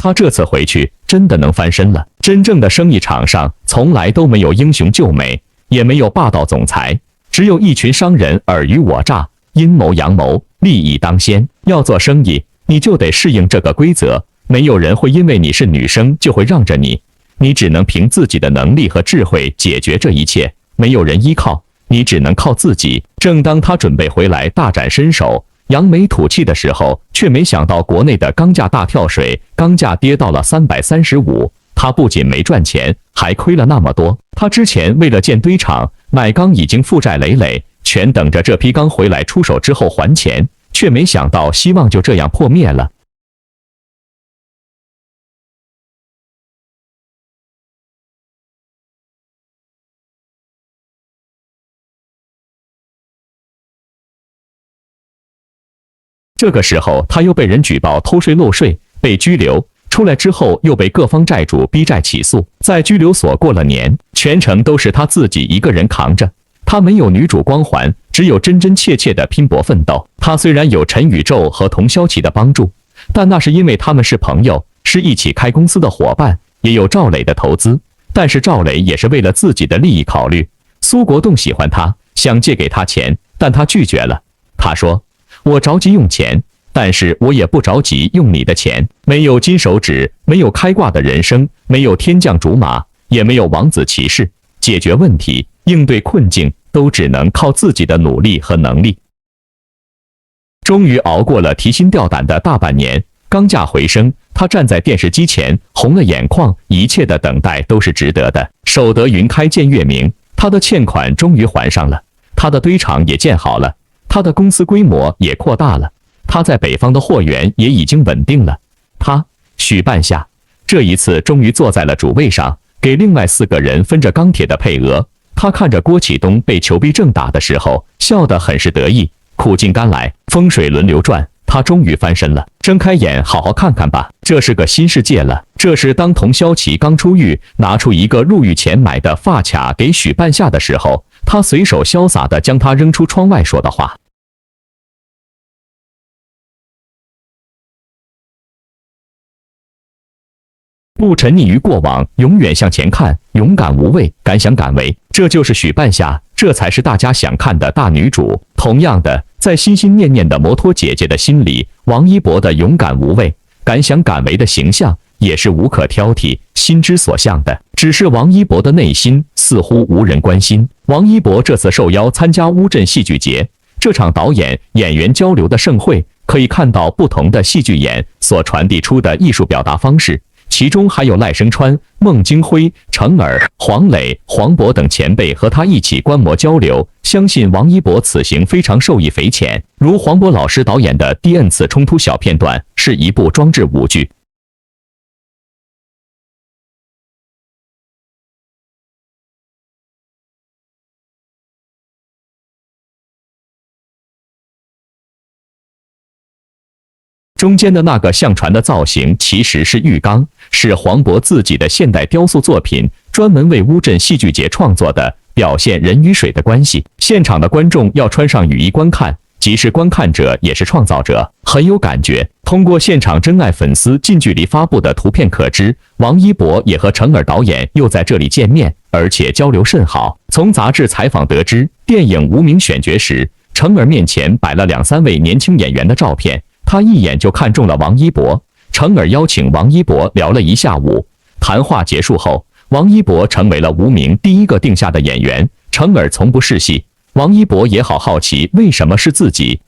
S1: 他这次回去真的能翻身了。真正的生意场上从来都没有英雄救美，也没有霸道总裁，只有一群商人尔虞我诈，阴谋阳谋，利益当先。要做生意，你就得适应这个规则，没有人会因为你是女生就会让着你，你只能凭自己的能力和智慧解决这一切，没有人依靠，你只能靠自己。正当他准备回来大展身手，扬眉吐气的时候，却没想到国内的钢价大跳水，钢价跌到了335。他不仅没赚钱，还亏了那么多。他之前为了建堆场买钢已经负债累累，全等着这批钢回来出手之后还钱，却没想到希望就这样破灭了。这个时候他又被人举报偷税漏税，被拘留。出来之后又被各方债主逼债起诉，在拘留所过了年，全程都是他自己一个人扛着。他没有女主光环，只有真真切切的拼搏奋斗。他虽然有陈宇宙和童潇琪的帮助，但那是因为他们是朋友，是一起开公司的伙伴，也有赵磊的投资。但是赵磊也是为了自己的利益考虑。苏国栋喜欢他，想借给他钱，但他拒绝了。他说：“我着急用钱。”但是我也不着急用你的钱，没有金手指，没有开挂的人生，没有天降竹马，也没有王子骑士。解决问题、应对困境，都只能靠自己的努力和能力。终于熬过了提心吊胆的大半年，钢价回升，他站在电视机前，红了眼眶，一切的等待都是值得的。守得云开见月明，他的欠款终于还上了，他的堆场也建好了，他的公司规模也扩大了。他在北方的货源也已经稳定了。他许半夏这一次终于坐在了主位上，给另外4个人分着钢铁的配额。他看着郭启东被裘逼症打的时候，笑得很是得意。苦尽甘来，风水轮流转，他终于翻身了。睁开眼，好好看看吧，这是个新世界了。这是当童潇琪刚出狱，拿出一个入狱前买的发卡给许半夏的时候，他随手潇洒地将它扔出窗外说的话。不沉溺于过往，永远向前看，勇敢无畏，敢想敢为，这就是许半夏，这才是大家想看的大女主。同样的，在心心念念的摩托姐姐的心里，王一博的勇敢无畏、敢想敢为的形象也是无可挑剔、心之所向的。只是王一博的内心似乎无人关心。王一博这次受邀参加乌镇戏剧节，这场导演演员交流的盛会，可以看到不同的戏剧演所传递出的艺术表达方式。其中还有赖声川、孟京辉、程耳、黄磊、黄渤等前辈和他一起观摩交流，相信王一博此行非常受益匪浅。如黄渤老师导演的第 N 次冲突小片段是一部装置舞剧。中间的那个像船的造型其实是浴缸，是黄渤自己的现代雕塑作品，专门为乌镇戏剧节创作的，表现人与水的关系。现场的观众要穿上雨衣观看，即是观看者也是创造者，很有感觉。通过现场真爱粉丝近距离发布的图片可知，王一博也和程耳导演又在这里见面，而且交流甚好。从杂志采访得知，电影《无名》选角时，程耳面前摆了2、3位年轻演员的照片。他一眼就看中了王一博，程耳邀请王一博聊了一下午。谈话结束后，王一博成为了无名第一个定下的演员。程耳从不试戏，王一博也好奇为什么是自己。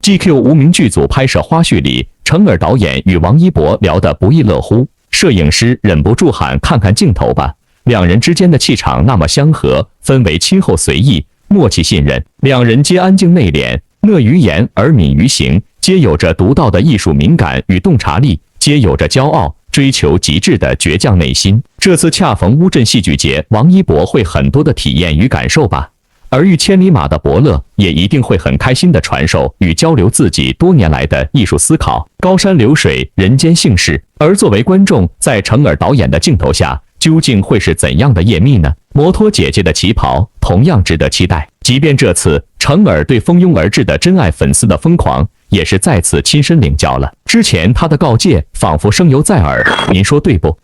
S1: GQ 无名剧组拍摄花絮里，程耳导演与王一博聊得不亦乐乎，摄影师忍不住喊：“看看镜头吧！”两人之间的气场那么相合，氛围亲厚随意。默契信任，两人皆安静内敛，乐于言而敏于行，皆有着独到的艺术敏感与洞察力，皆有着骄傲、追求极致的倔强内心。这次恰逢乌镇戏剧节，王一博会很多的体验与感受吧。而遇千里马的伯乐也一定会很开心的传授与交流自己多年来的艺术思考。高山流水，人间幸事。而作为观众，在程耳导演的镜头下，究竟会是怎样的夜蜜呢？摩托姐姐的旗袍同样值得期待。即便这次程耳对蜂拥而至的真爱粉丝的疯狂，也是再次亲身领教了。之前他的告诫仿佛声犹在耳，您说对不？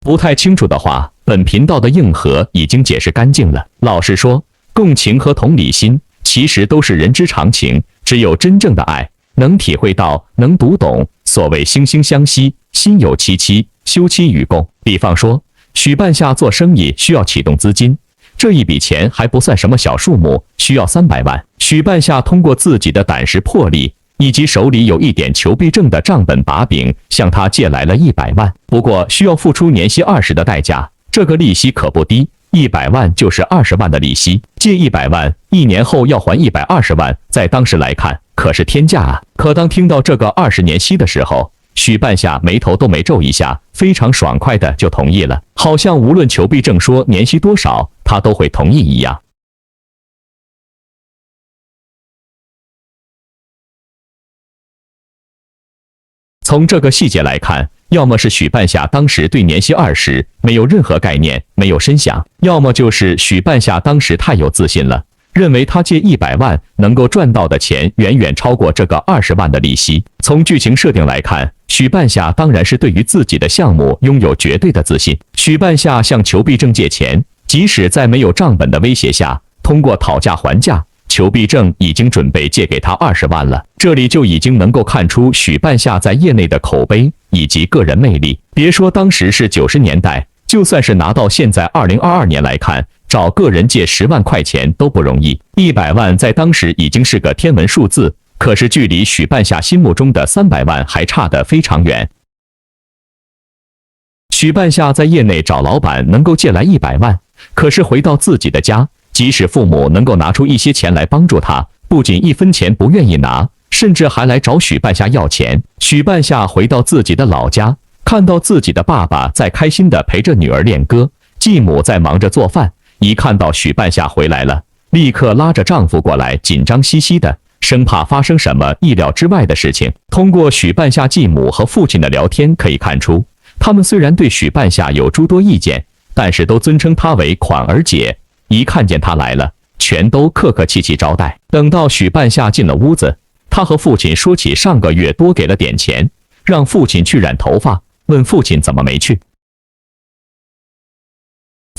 S1: 不太清楚的话，本频道的硬核已经解释干净了。老实说，共情和同理心其实都是人之常情，只有真正的爱，能体会到，能读懂。所谓惺惺相惜，心有戚戚，休戚与共。比方说，许半夏做生意需要启动资金，这一笔钱还不算什么小数目，需要300万。许半夏通过自己的胆识魄力，以及手里有一点求必正的账本把柄，向他借来了100万。不过需要付出年息20%的代价，这个利息可不低，100万就是20万的利息。借100万，1年后要还120万，在当时来看可是天价啊！可当听到这个20年息的时候，许半夏眉头都没皱一下，非常爽快的就同意了，好像无论裘必正说年息多少，他都会同意一样。从这个细节来看，要么是许半夏当时对年息20没有任何概念，没有深想，要么就是许半夏当时太有自信了，认为他借100万能够赚到的钱远远超过这个20万的利息。从剧情设定来看，许半夏当然是对于自己的项目拥有绝对的自信。许半夏向裘必正借钱，即使在没有账本的威胁下，通过讨价还价，裘必正已经准备借给他20万了。这里就已经能够看出许半夏在业内的口碑以及个人魅力。别说当时是90年代，就算是拿到现在2022年来看，找个人借10万块钱都不容易。100万在当时已经是个天文数字，可是距离许半夏心目中的300万还差得非常远。许半夏在业内找老板能够借来100万，可是回到自己的家，即使父母能够拿出一些钱来帮助他，不仅1分钱不愿意拿，甚至还来找许半夏要钱。许半夏回到自己的老家，看到自己的爸爸在开心地陪着女儿练歌，继母在忙着做饭，一看到许半夏回来了，立刻拉着丈夫过来，紧张兮兮的，生怕发生什么意料之外的事情。通过许半夏继母和父亲的聊天可以看出，他们虽然对许半夏有诸多意见，但是都尊称她为款儿姐，一看见她来了，全都客客气气招待。等到许半夏进了屋子，他和父亲说起上个月多给了点钱，让父亲去染头发，问父亲怎么没去。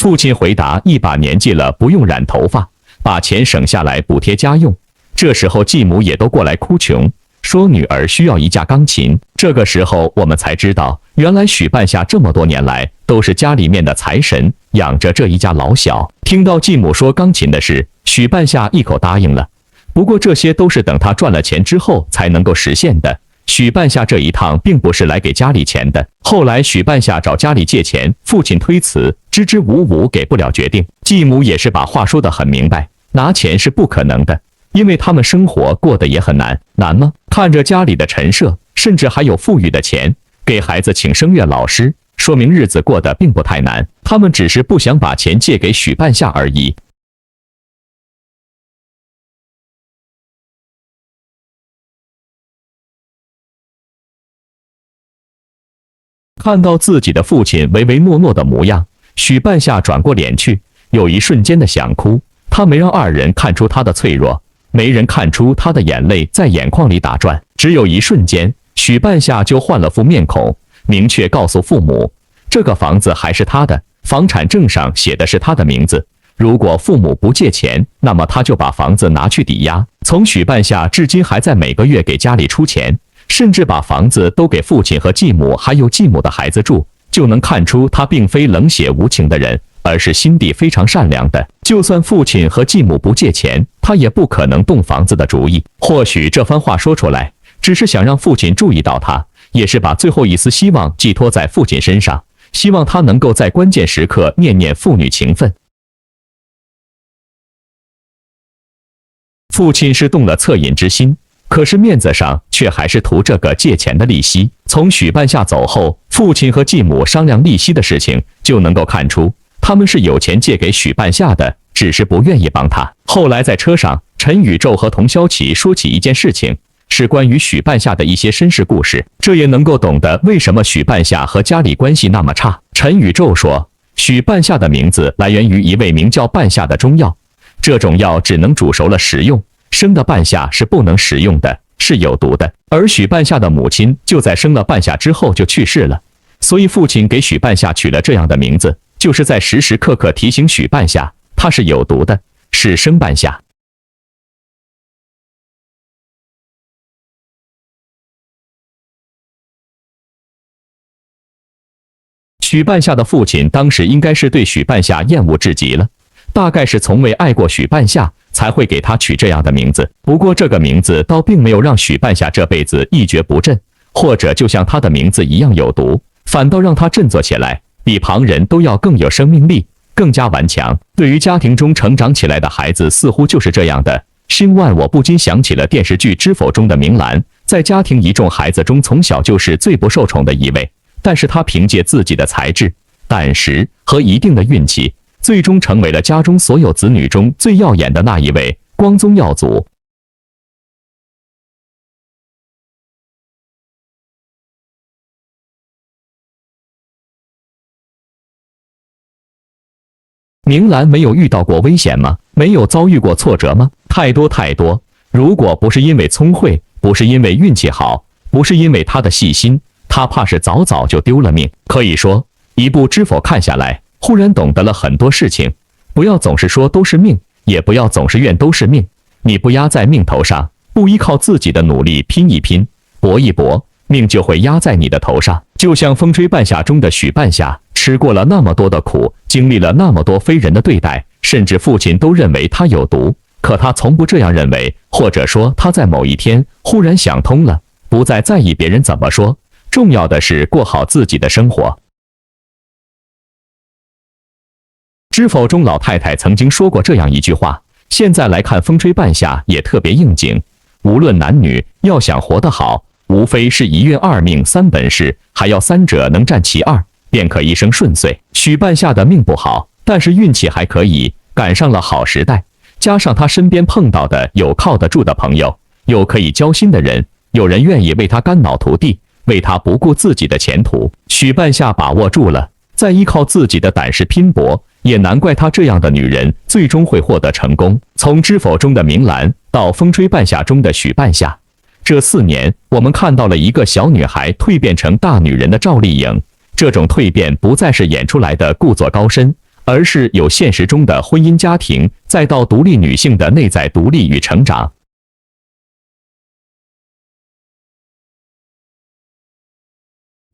S1: 父亲回答：一把年纪了，不用染头发，把钱省下来补贴家用。这时候继母也都过来哭穷，说女儿需要一架钢琴。这个时候我们才知道，原来许半夏这么多年来都是家里面的财神，养着这一家老小。听到继母说钢琴的事，许半夏一口答应了。不过这些都是等他赚了钱之后才能够实现的。许半夏这一趟并不是来给家里钱的。后来许半夏找家里借钱，父亲推辞，支支吾吾给不了决定。继母也是把话说得很明白，拿钱是不可能的，因为他们生活过得也很难。难吗？看着家里的陈设，甚至还有富裕的钱，给孩子请声乐老师，说明日子过得并不太难。他们只是不想把钱借给许半夏而已。看到自己的父亲唯唯诺诺的模样，许半夏转过脸去，有一瞬间的想哭。他没让二人看出他的脆弱，没人看出他的眼泪在眼眶里打转。只有一瞬间，许半夏就换了副面孔，明确告诉父母，这个房子还是他的，房产证上写的是他的名字。如果父母不借钱，那么他就把房子拿去抵押。从许半夏至今还在每个月给家里出钱，甚至把房子都给父亲和继母还有继母的孩子住，就能看出他并非冷血无情的人，而是心地非常善良的。就算父亲和继母不借钱，他也不可能动房子的主意。或许这番话说出来，只是想让父亲注意到他，也是把最后一丝希望寄托在父亲身上，希望他能够在关键时刻念念父女情分。父亲是动了恻隐之心，可是面子上却还是图这个借钱的利息。从许半夏走后，父亲和继母商量利息的事情，就能够看出他们是有钱借给许半夏的，只是不愿意帮他。后来在车上，陈宇宙和童潇启说起一件事情，是关于许半夏的一些身世故事，这也能够懂得为什么许半夏和家里关系那么差。陈宇宙说，许半夏的名字来源于一味名叫半夏的中药，这种药只能煮熟了食用，生的半夏是不能食用的，是有毒的。而许半夏的母亲就在生了半夏之后就去世了，所以父亲给许半夏取了这样的名字，就是在时时刻刻提醒许半夏，它是有毒的，是生半夏。许半夏的父亲当时应该是对许半夏厌恶至极了，大概是从未爱过许半夏，才会给他取这样的名字。不过这个名字倒并没有让许半夏这辈子一蹶不振，或者就像他的名字一样有毒，反倒让他振作起来，比旁人都要更有生命力，更加顽强。对于家庭中成长起来的孩子，似乎就是这样的。心万我不禁想起了电视剧《知否》中的明兰，在家庭一众孩子中，从小就是最不受宠的一位，但是她凭借自己的才智、胆识和一定的运气，最终成为了家中所有子女中最耀眼的那一位，光宗耀祖。明兰没有遇到过危险吗？没有遭遇过挫折吗？太多太多。如果不是因为聪慧，不是因为运气好，不是因为她的细心，她怕是早早就丢了命。可以说，一部《知否》看下来，忽然懂得了很多事情。不要总是说都是命，也不要总是怨都是命。你不压在命头上，不依靠自己的努力拼一拼，搏一搏，命就会压在你的头上。就像《风吹半夏》中的许半夏，吃过了那么多的苦，经历了那么多非人的对待，甚至父亲都认为他有毒，可他从不这样认为，或者说他在某一天忽然想通了，不再在意别人怎么说，重要的是过好自己的生活。知否中老太太曾经说过这样一句话，现在来看风吹半夏也特别应景，无论男女，要想活得好，无非是一运二命三本事，还要三者能占其二，便可一生顺遂。许半夏的命不好，但是运气还可以，赶上了好时代，加上他身边碰到的有靠得住的朋友，有可以交心的人，有人愿意为他肝脑涂地，为他不顾自己的前途，许半夏把握住了，再依靠自己的胆识拼搏，也难怪她这样的女人最终会获得成功。从《知否》中的明兰到《风吹半夏》中的许半夏，这4年我们看到了一个小女孩蜕变成大女人的赵丽颖。这种蜕变不再是演出来的故作高深，而是有现实中的婚姻家庭，再到独立女性的内在独立与成长。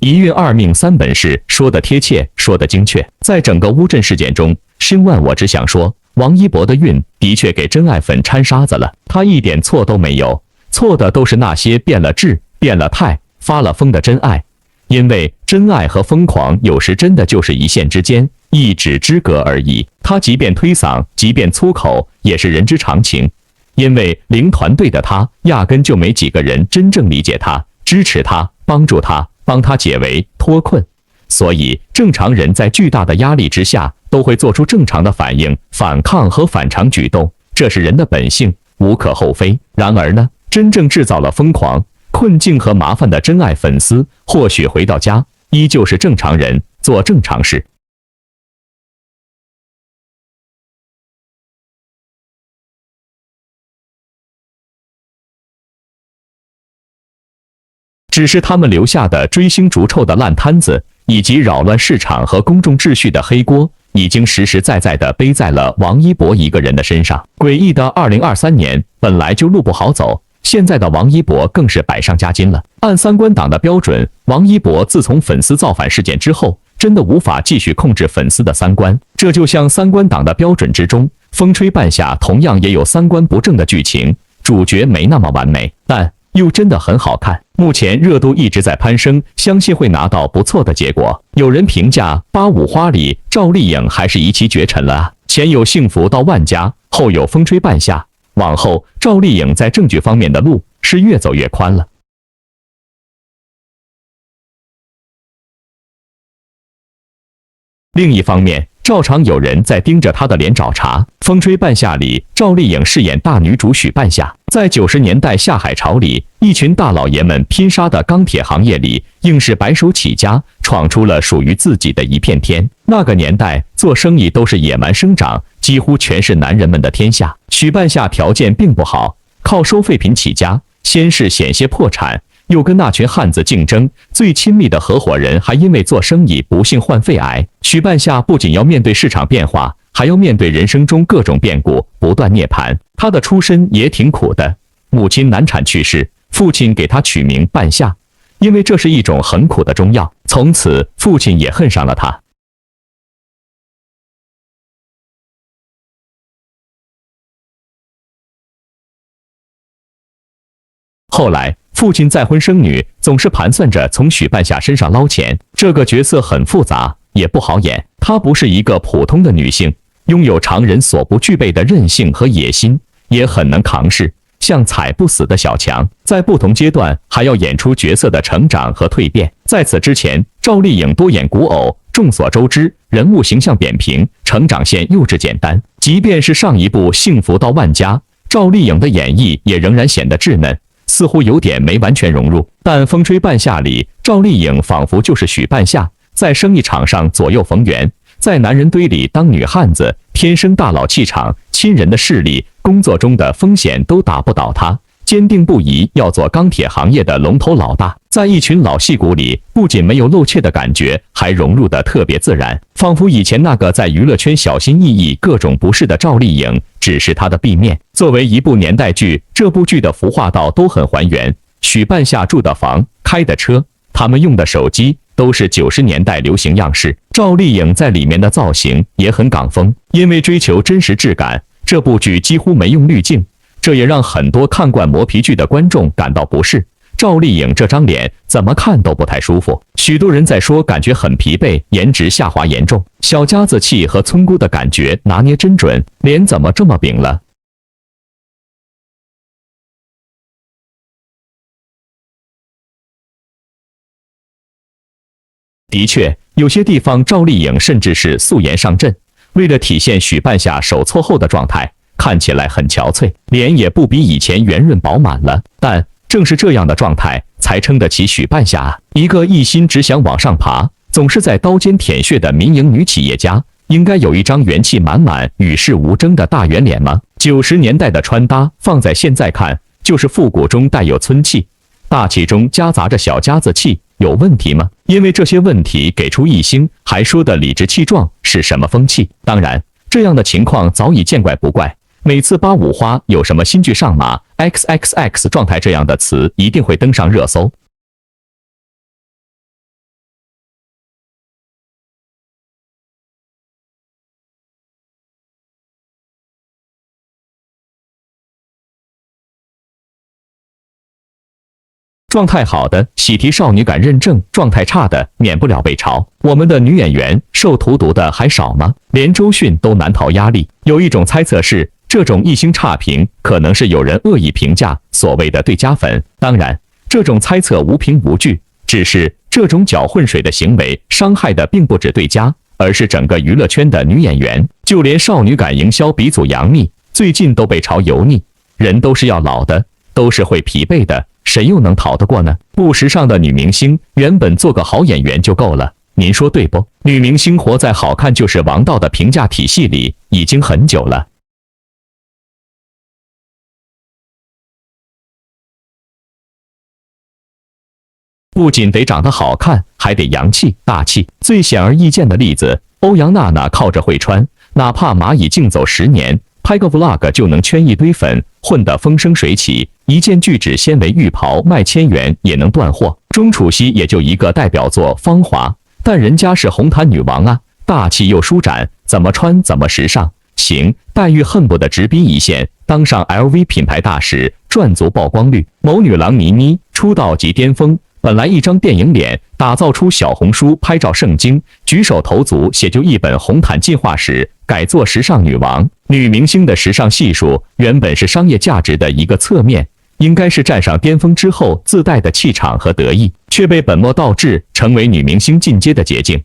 S1: 一运二命三本事说得贴切，说得精确。在整个乌镇事件中，申万我只想说，王一博的运的确给真爱粉掺沙子了，他一点错都没有，错的都是那些变了质、变了态、发了疯的真爱。因为真爱和疯狂有时真的就是一线之间，一指之隔而已。他即便推搡，即便粗口，也是人之常情。因为零团队的他，压根就没几个人真正理解他、支持他、帮助他、帮他解围脱困。所以，正常人在巨大的压力之下，都会做出正常的反应、反抗和反常举动，这是人的本性，无可厚非。然而呢，真正制造了疯狂、困境和麻烦的真爱粉丝，或许回到家依旧是正常人，做正常事。只是他们留下的追星逐臭的烂摊子，以及扰乱市场和公众秩序的黑锅，已经实实在在地背在了王一博一个人的身上。诡异的2023年本来就路不好走，现在的王一博更是百上加斤了。按三观党的标准，王一博自从粉丝造反事件之后，真的无法继续控制粉丝的三观。这就像三观党的标准之中，风吹半夏同样也有三观不正的剧情，主角没那么完美，但又真的很好看。目前热度一直在攀升，相信会拿到不错的结果。有人评价《八五花》里赵丽颖还是一骑绝尘了啊！前有幸福到万家，后有风吹半夏，往后赵丽颖在正剧方面的路是越走越宽了。另一方面，照常有人在盯着她的脸找茬。风吹半夏里，赵丽颖饰演大女主许半夏。在90年代下海潮里，一群大老爷们拼杀的钢铁行业里，硬是白手起家，闯出了属于自己的一片天。那个年代，做生意都是野蛮生长，几乎全是男人们的天下。许半夏条件并不好，靠收废品起家，先是险些破产，又跟那群汉子竞争，最亲密的合伙人还因为做生意不幸患肺癌。许半夏不仅要面对市场变化，还要面对人生中各种变故，不断涅槃。他的出身也挺苦的，母亲难产去世，父亲给他取名半夏，因为这是一种很苦的中药。从此，父亲也恨上了他。后来，父亲再婚生女，总是盘算着从许半夏身上捞钱。这个角色很复杂，也不好演。她不是一个普通的女性，拥有常人所不具备的韧性和野心，也很能扛事，像踩不死的小强。在不同阶段，还要演出角色的成长和蜕变。在此之前，赵丽颖多演古偶，众所周知，人物形象扁平，成长线幼稚简单。即便是上一部《幸福到万家》，赵丽颖的演绎也仍然显得稚嫩，似乎有点没完全融入。但《风吹半夏》里，赵丽颖仿佛就是许半夏，在生意场上左右逢源，在男人堆里当女汉子，天生大佬气场，亲人的势力，工作中的风险都打不倒她，坚定不移要做钢铁行业的龙头老大。在一群老戏骨里，不仅没有露怯的感觉，还融入得特别自然，仿佛以前那个在娱乐圈小心翼翼、各种不是的赵丽颖，只是她的 B 面。作为一部年代剧，这部剧的服化道都很还原。许半夏住的房、开的车，他们用的手机都是90年代流行样式。赵丽颖在里面的造型也很港风，因为追求真实质感，这部剧几乎没用滤镜，这也让很多看惯磨皮剧的观众感到不适。赵丽颖这张脸怎么看都不太舒服，许多人在说感觉很疲惫，颜值下滑严重，小家子气和村姑的感觉拿捏真准，脸怎么这么饼了？的确，有些地方赵丽颖甚至是素颜上阵，为了体现许半夏手搓后的状态，看起来很憔悴，脸也不比以前圆润饱满了。但正是这样的状态，才撑得起许半夏啊！一个一心只想往上爬，总是在刀尖舔血的民营女企业家，应该有一张元气满满、与世无争的大圆脸吗？90年代的穿搭，放在现在看，就是复古中带有村气，大气中夹杂着小家子气，有问题吗？因为这些问题给出一星，还说的理直气壮，是什么风气？当然，这样的情况早已见怪不怪。每次85花有什么新剧上马 ，XXX 状态这样的词一定会登上热搜。状态好的喜提少女感认证，状态差的免不了被嘲。我们的女演员受荼毒的还少吗？连周迅都难逃压力。有一种猜测是，这种一星差评可能是有人恶意评价所谓的对家粉。当然，这种猜测无凭无据，只是这种搅浑水的行为伤害的并不止对家，而是整个娱乐圈的女演员。就连少女感营销鼻祖杨幂，最近都被嘲油腻。人都是要老的，都是会疲惫的，谁又能逃得过呢？不时尚的女明星原本做个好演员就够了，您说对不？女明星活在好看就是王道的评价体系里已经很久了。不仅得长得好看，还得洋气大气。最显而易见的例子，欧阳娜娜靠着会穿，哪怕蚂蚁竞走10年，拍个 vlog 就能圈一堆粉，混得风生水起。一件聚酯纤维浴袍卖1000元也能断货。钟楚曦也就一个代表作《芳华》，但人家是红毯女王啊，大气又舒展，怎么穿怎么时尚。行，黛玉恨不得直逼一线，当上 LV 品牌大使，赚足曝光率。某女郎倪妮出道即巅峰。本来一张电影脸，打造出小红书拍照圣经，举手投足写就一本红毯进化史，改做时尚女王。女明星的时尚系数原本是商业价值的一个侧面，应该是站上巅峰之后自带的气场和得意，却被本末倒置，成为女明星进阶的捷径。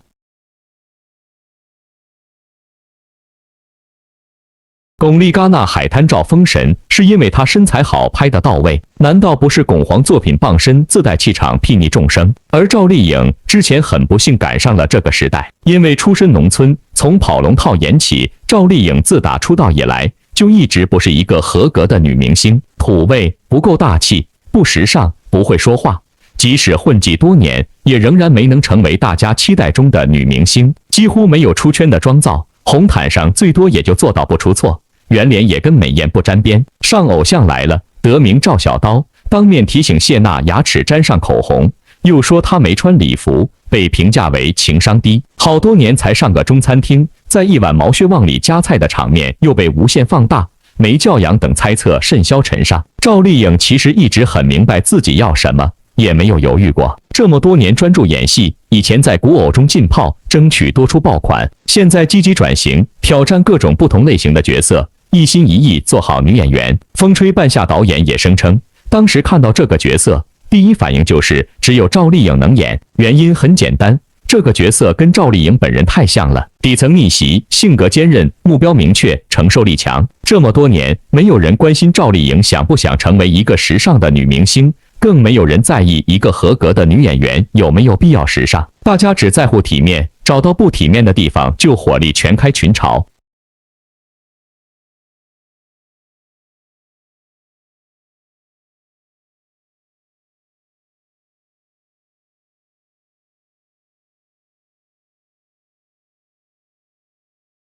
S1: 巩俐戛纳海滩照封神，是因为她身材好，拍得到位。难道不是巩皇作品傍身，自带气场，睥睨众生？而赵丽颖之前很不幸赶上了这个时代，因为出身农村，从跑龙套演起，赵丽颖自打出道以来，就一直不是一个合格的女明星，土味，不够大气，不时尚，不会说话。即使混迹多年，也仍然没能成为大家期待中的女明星，几乎没有出圈的妆造，红毯上最多也就做到不出错。圆脸也跟美颜不沾边。上偶像来了，得名赵小刀当面提醒谢娜牙齿沾上口红，又说她没穿礼服，被评价为情商低。好多年才上个中餐厅，在一碗毛血旺里夹菜的场面又被无限放大，没教养等猜测甚嚣尘上。赵丽颖其实一直很明白自己要什么，也没有犹豫过。这么多年专注演戏，以前在古偶中浸泡，争取多出爆款，现在积极转型，挑战各种不同类型的角色，一心一意做好女演员。风吹半夏导演也声称，当时看到这个角色，第一反应就是只有赵丽颖能演。原因很简单，这个角色跟赵丽颖本人太像了，底层逆袭，性格坚韧，目标明确，承受力强。这么多年，没有人关心赵丽颖想不想成为一个时尚的女明星，更没有人在意一个合格的女演员有没有必要时尚，大家只在乎体面，找到不体面的地方就火力全开群嘲。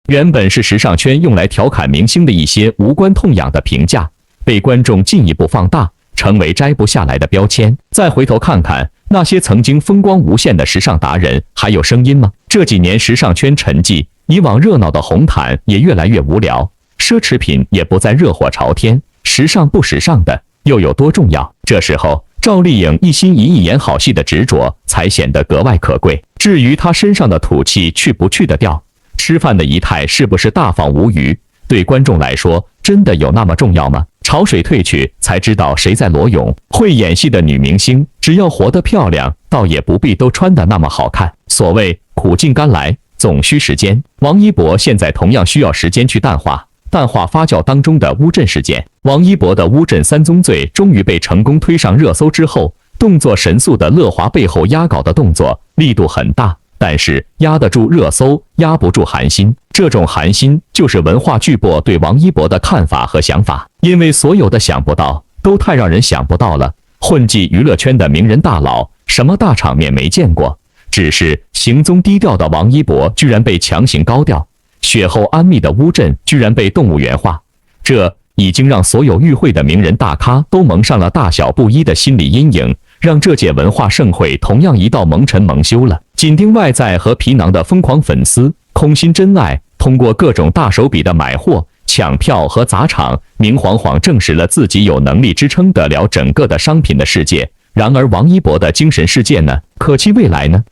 S1: 原本是时尚圈用来调侃明星的一些无关痛痒的评价，被观众进一步放大，成为摘不下来的标签。再回头看看那些曾经风光无限的时尚达人，还有声音吗？这几年时尚圈沉寂，以往热闹的红毯也越来越无聊，奢侈品也不再热火朝天，时尚不时尚的又有多重要？这时候，赵丽颖一心一意演好戏的执着才显得格外可贵。至于她身上的土气去不去得掉，吃饭的仪态是不是大方无余，对观众来说真的有那么重要吗？潮水退去才知道谁在裸泳。会演戏的女明星，只要活得漂亮，倒也不必都穿得那么好看。所谓苦尽甘来，总需时间。王一博现在同样需要时间去淡化发酵当中的乌镇事件。王一博的乌镇3宗罪终于被成功推上热搜之后，动作神速的乐华背后压稿的动作力度很大，但是压得住热搜，压不住寒心。这种寒心就是文化巨擘对王一博的看法和想法，因为所有的想不到都太让人想不到了。混迹娱乐圈的名人大佬，什么大场面没见过？只是行踪低调的王一博居然被强行高调，雪后安谧的乌镇居然被动物园化，这已经让所有与会的名人大咖都蒙上了大小不一的心理阴影，让这届文化盛会同样一道蒙尘蒙羞了。紧盯外在和皮囊的疯狂粉丝，空心真爱，通过各种大手笔的买货、抢票和砸场，明晃晃证实了自己有能力支撑得了整个的商品的世界。然而王一博的精神世界呢？可期未来呢？